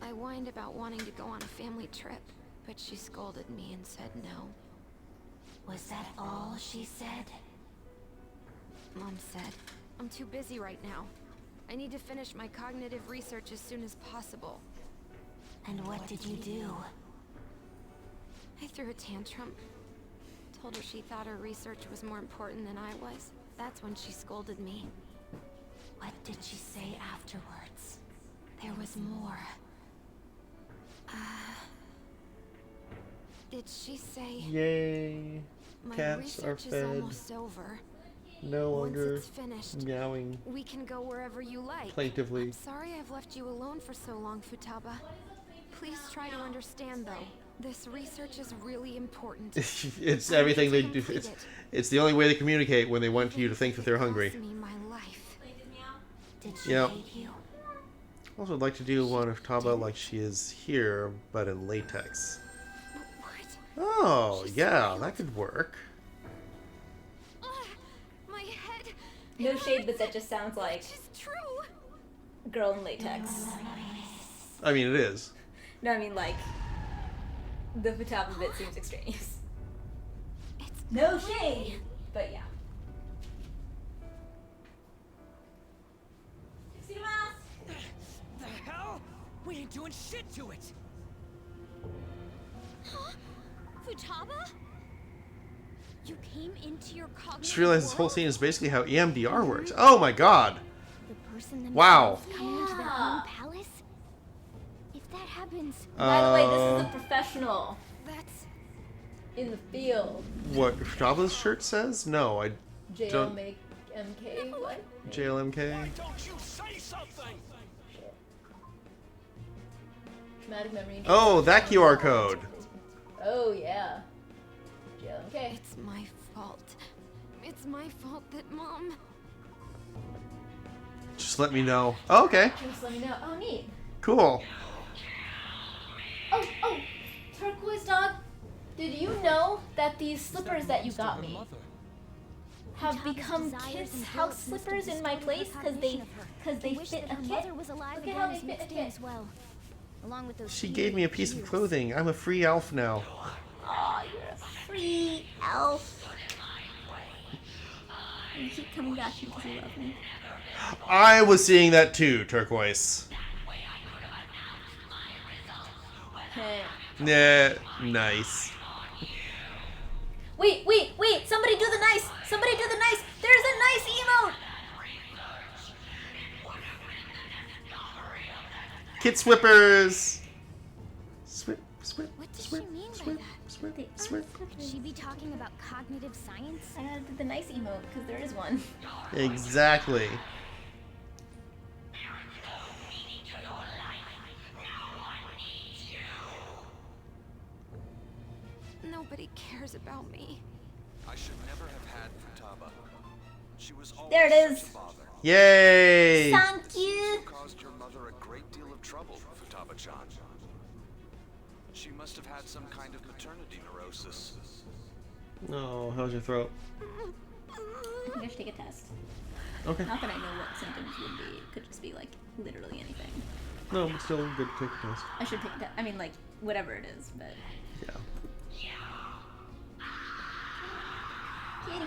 I whined about wanting to go on a family trip, but she scolded me and said no. Was that all she said? Mom said, I'm too busy right now. I need to finish my cognitive research as soon as possible. And what did you do? I threw a tantrum. Told her she thought her research was more important than I was. That's when she scolded me. What did she say afterwards? There was more. Did she say, Yay. my Cats are research is fed. almost over. No Once longer it's finished, meowing we can go wherever you like. plaintively. I'm sorry I've left you alone for so long, Futaba. Please try to understand, though. This research is really important. It's everything they do. It's the only way they communicate when they want you to think that they're hungry. It cost me my life. Did she Yep. hate you? Also, would like to do one of Futaba like she is here, but in latex. What? Oh, yeah, that could work. My head. No shade, but that just sounds like It's true. girl in latex. I mean, it is. No, I mean like the Futaba bit seems extraneous. It's No shade, but yeah. The hell? We ain't doing shit to it. Futaba? You came into your cognitive Just realized this whole world? scene is basically how EMDR works. Oh my god! The person Wow. themselves coming into their own palace? If that happens, By the way, this is a professional That's in the field. What Futaba's shirt says? No, I don't. JLMK, what? JLMK? Don't you say something? Traumatic memory. Oh, that QR code. Oh yeah. JLMK. it's my fault. It's my fault that Mom. Just let me know. Oh, okay, Just let me know. Oh neat. cool. Oh, turquoise dog. Did you know that these slippers that you got me have Futaba's become desires kids' and house guilt must slippers have in my distorted place her because cognition of her. they Wish fit that a her kit? mother was alive Look at again how they as fit a mixed in kit. as well. Along with those She gave me a piece of tears. clothing. I'm a free elf now. Aw, you're a free elf. You keep coming back because you love me. I was seeing that too, Turquoise. Hey. Yeah, nice. Wait! Somebody do the nice! Somebody do the nice! There's a nice emote! Kid Swippers! Swip, swip, What does swip, she mean by swip, that? swip, swip. Could she be talking about cognitive science? I gotta do the nice emote because there is one. Exactly. Nobody cares about me. I should never have had Futaba. She was always There it is. such a bother. Yay! Thank you! You caused your mother a great deal of trouble, Futaba-chan. She must have had some kind of maternity neurosis. Oh, how's your throat? I think I should take a test. Okay. Not that I know what symptoms would be. It could just be like literally anything. No, but still good to take a test. I should take a test. I mean, like, whatever it is, but. Yeah. Kitty.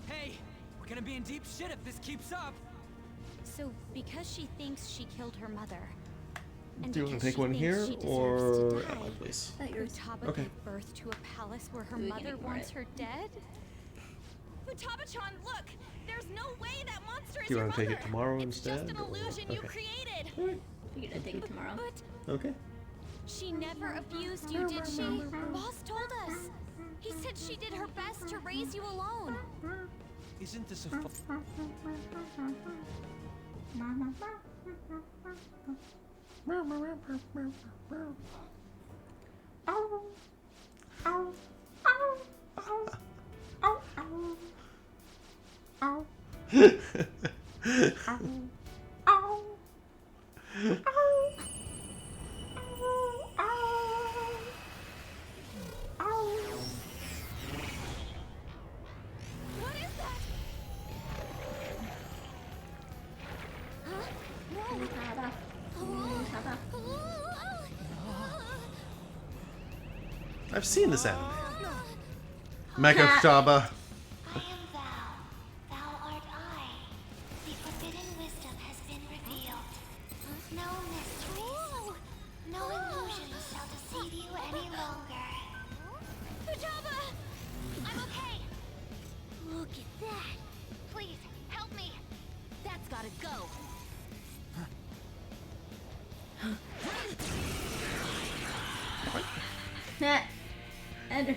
Hey, we're gonna be in deep shit if this keeps up. So, because she thinks she killed her mother, and Do you want because to take one she here thinks she or deserves to at my die, place? Futaba Okay. gave birth to a palace where her We can mother ignore wants it. her dead? Futaba-chan, look! There's no way that monster is Do you your want to take mother. it tomorrow It's just instead? an illusion you Okay. created. Alright. Figured I'd take it tomorrow. But Okay. She never abused you, did she? Boss told us. He said she did her best to raise you alone. Isn't this a What is that? I've seen this anime. Mecha Futaba. I am thou. Thou art I. The forbidden wisdom has been revealed. No mysteries. Nah. Ender.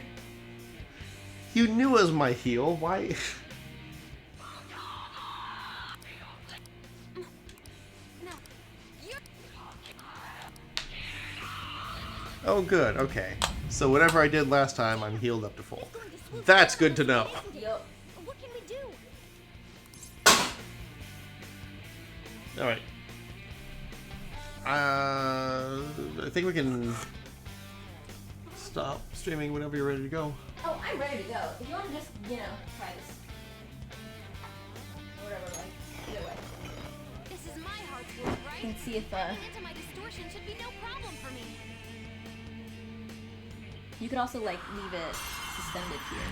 You knew it was my heel. Why? Oh, good. Okay. So whatever I did last time, I'm healed up to full. That's good to know. Yup. What can we do? All right. I think we can stop streaming whenever you're ready to go. Oh, I'm ready to go. If you want to just, try this. Whatever, like, either way. This is my heart's world, right? Let's see if, Getting into my distortion should be no problem for me. you could also, like, leave it suspended here.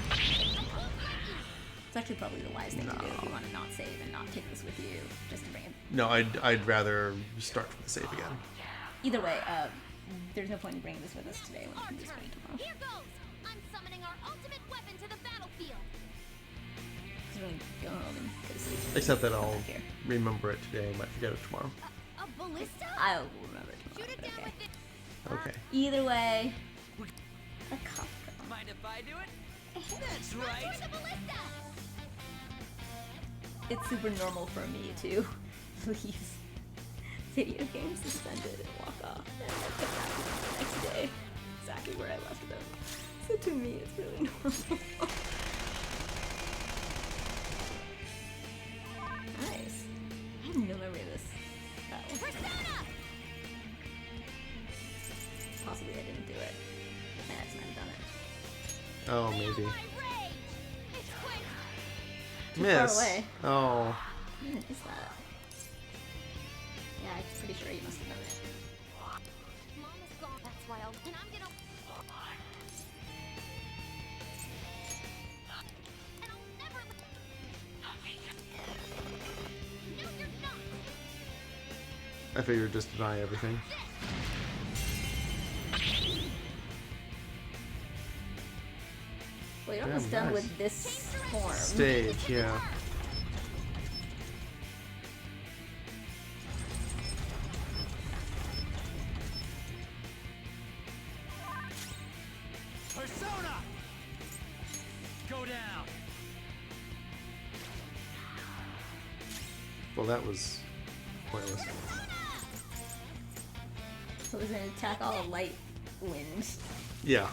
It's actually probably the wise thing to do if you want to not save and not take this with you, just to bring it. No, I'd rather start from the save again. Either way, there's no point in bringing this with us today when we can just bring it tomorrow. Here goes! I'm summoning our ultimate weapon to the battlefield. Just really go home and go to sleep. Except that Come I'll back here. remember it today. I might forget it tomorrow. A ballista? I'll remember it tomorrow. Shoot it but down okay. with it. Okay. Either way, a cop. Mind if I do it? That's Run right. toward the ballista! It's super normal for me to leave video games suspended and walk off and then pick up the next day exactly where I left them. So to me, it's really normal. Nice. I have no memory of this battle. Persona! Possibly I didn't do it. My ex might have done it. Oh, Feel maybe. my rage! It's quick! Miss. Far away. Oh. When is that? Yeah, I'm pretty sure you must have done it. Mama's gone. That's wild. And I'm gonna... And I'll never... No, you're not! I figured just deny everything. Well, you're Damn, almost done nice. with this form. Stage, yeah. Persona! Go down. Well, that was pointless. It was an attack all light wind. Yeah.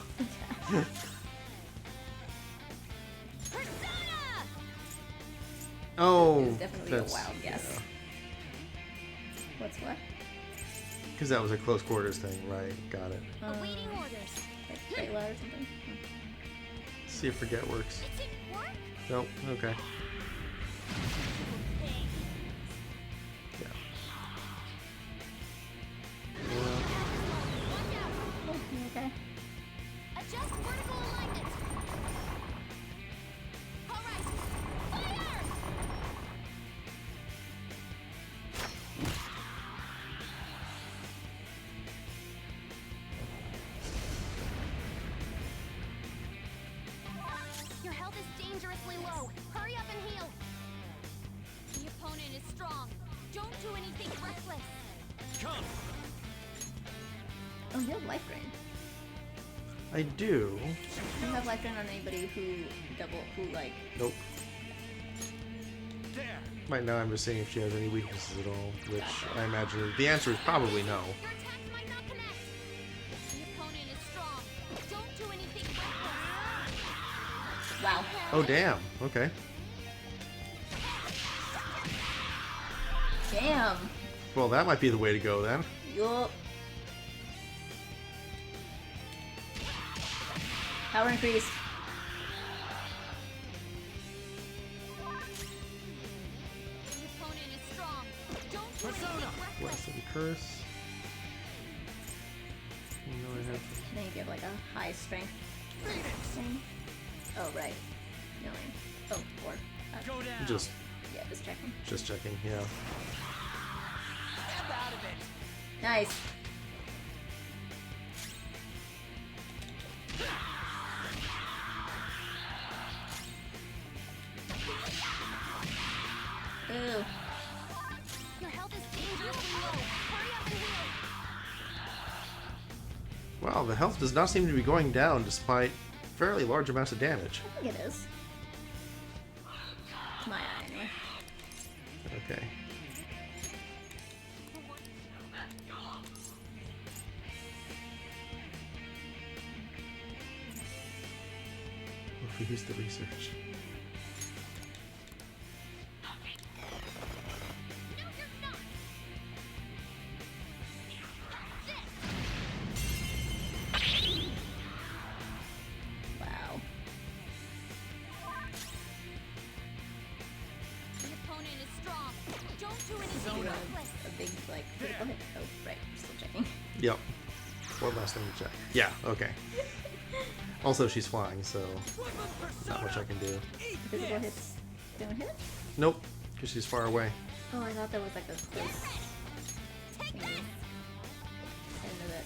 Persona! Oh. It was definitely a wild guess. What's what? Because that was a close quarters thing, right? Got it. Awaiting orders. Like Bayla or something? See if forget works. It didn't work? Nope. Okay. Yeah. Watch out! Oh, you okay? Adjust vertical alignment. Alright. Fire! Your health is dangerously low. Hurry up and heal. The opponent is strong. Don't do anything reckless. Come. Oh, you have life drain. I do. You have life drain on anybody who like... Nope. There. Right now I'm just seeing if she has any weaknesses at all, which I imagine the answer is probably no. Your attacks might not connect. The opponent is strong. Don't do anything reckless. Wow. Oh, damn. Okay. Damn. Well, that might be the way to go then. Yup. Power increase. The opponent is strong. Don't do Persona! anything reckless. Lesson curse. No, I have. Then you get like a high strength thing. Oh, right. No. Oh, 4. Go down. Just Yeah, just checking. checking. Yeah. Step out of it. Nice. Ooh. Your health is dangerously low. Hurry up and heal. Wow, the health does not seem to be going down despite fairly large amounts of damage. I think it is. To my eye, anyway. Okay. If we use the research. Wow. The opponent is strong. Don't do anything Zona. reckless. A big, like, critical hit. Oh, right. We're still checking. Yep. One last thing to check. Yeah, okay. Also, she's flying, so not much I can do. Physical hits don't hit? Nope, because she's far away. Oh, I thought that was like a close thingy. I didn't know that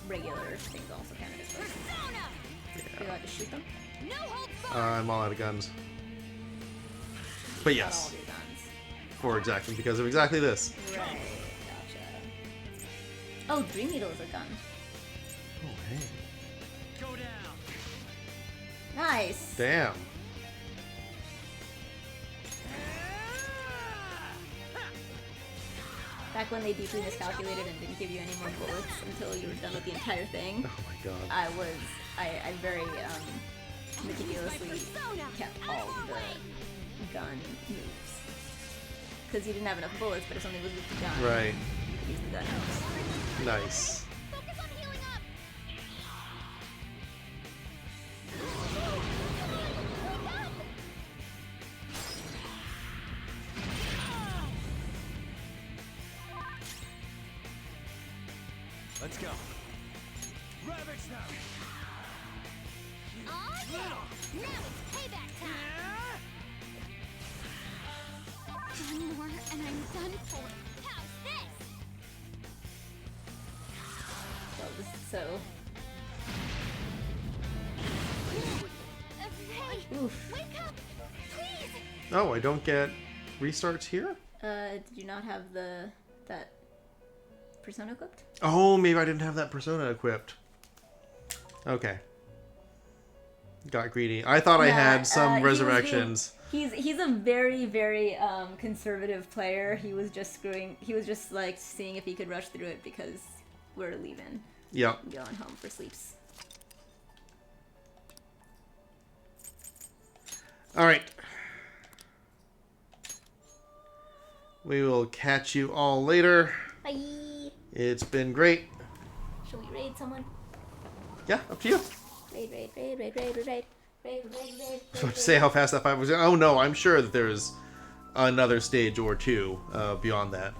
regular things also counted as close. Persona! Are you allowed to shoot them? No holds barred. I'm all out of guns. But Not all yes, of your guns. for exactly because of exactly this. Right, gotcha. Oh, Dream Needle is a gun. Oh, hey. Go down. Nice! Damn. Back when they deeply miscalculated and didn't give you any more bullets until you were done with the entire thing, Oh my god. I very meticulously kept all of the gun moves. Because you didn't have enough bullets, but if something was with the gun, Right. you could use the gun moves. Nice. Focus on healing up. Let's go. Ravage them. Oh yeah! Now it's payback time. One more and I'm done for. How's this? So this is so. Hey, Oof. wake up, please. Oh, I don't get restarts here? Did you not have that persona equipped? Oh, maybe I didn't have that persona equipped. Okay. Got greedy. I thought I had some resurrections. He's a very, very conservative player. He was just like seeing if he could rush through it because we're leaving. Yep. Going home for sleeps. Alright. We will catch you all later. Bye. It's been great. Should we raid someone? Yeah, up to you. Raid. I was about to say how fast that 5 was. Oh no, I'm sure that there's another stage or two beyond that.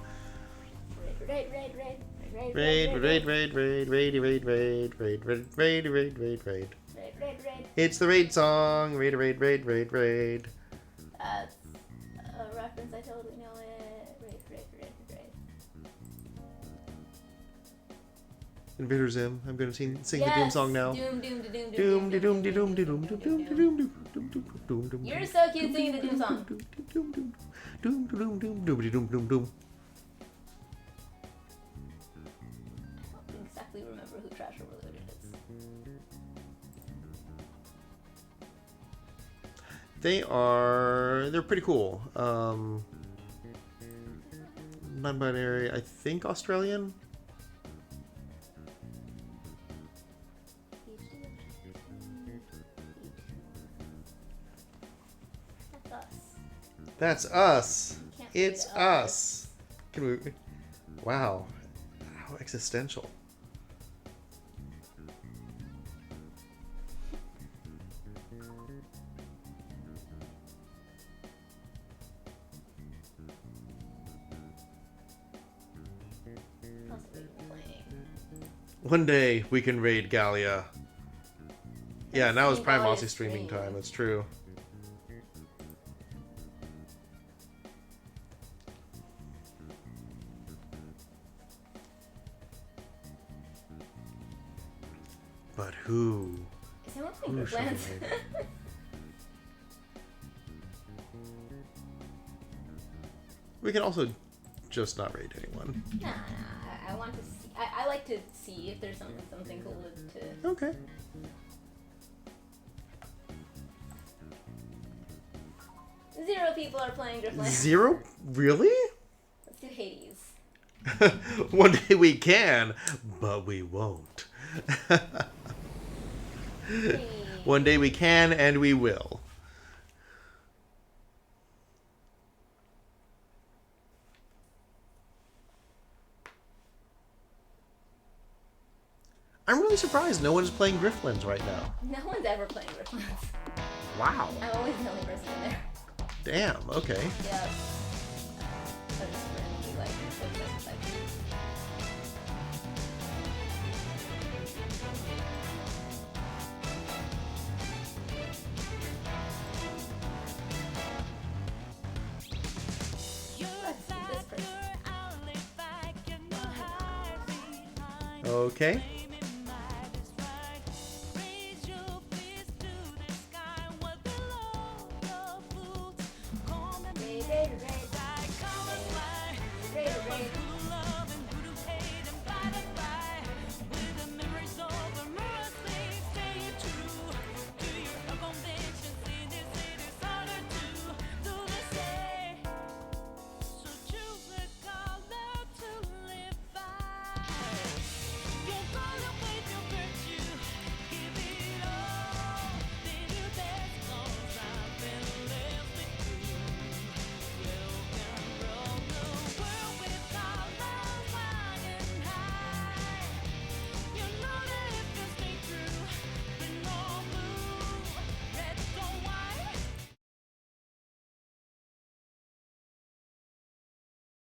Raid. It's the raid song. Raid. That's a reference. I totally know it. Raid. Invader Zim. I'm gonna sing the Doom song now. Doom. You're so cute singing the Doom song. Doom. I don't exactly remember who Trash Overloaded is. They're pretty cool. Non-binary, I think Australian. That's us. Can't It's say us. Can we? Wow. How existential. Possibly playing. One day we can raid Gallia. Yeah, now is seen Prime Gallia's Aussie streaming stream. time. That's true. But who? Is someone playing Who should Brooklands? we raid? We can also just not raid anyone. Nah, I want to see. I like to see if there's something cool to Okay. Zero people are playing Driftland. 0? Really? Let's do Hades. One day we can, but we won't. One day we can and we will. I'm really surprised no one's playing Griftlands right now. No one's ever playing Driftlands. Wow. I'm always the only person in there. Damn, okay. Yeah. I just randomly like so excited. Let's do this person. Okay.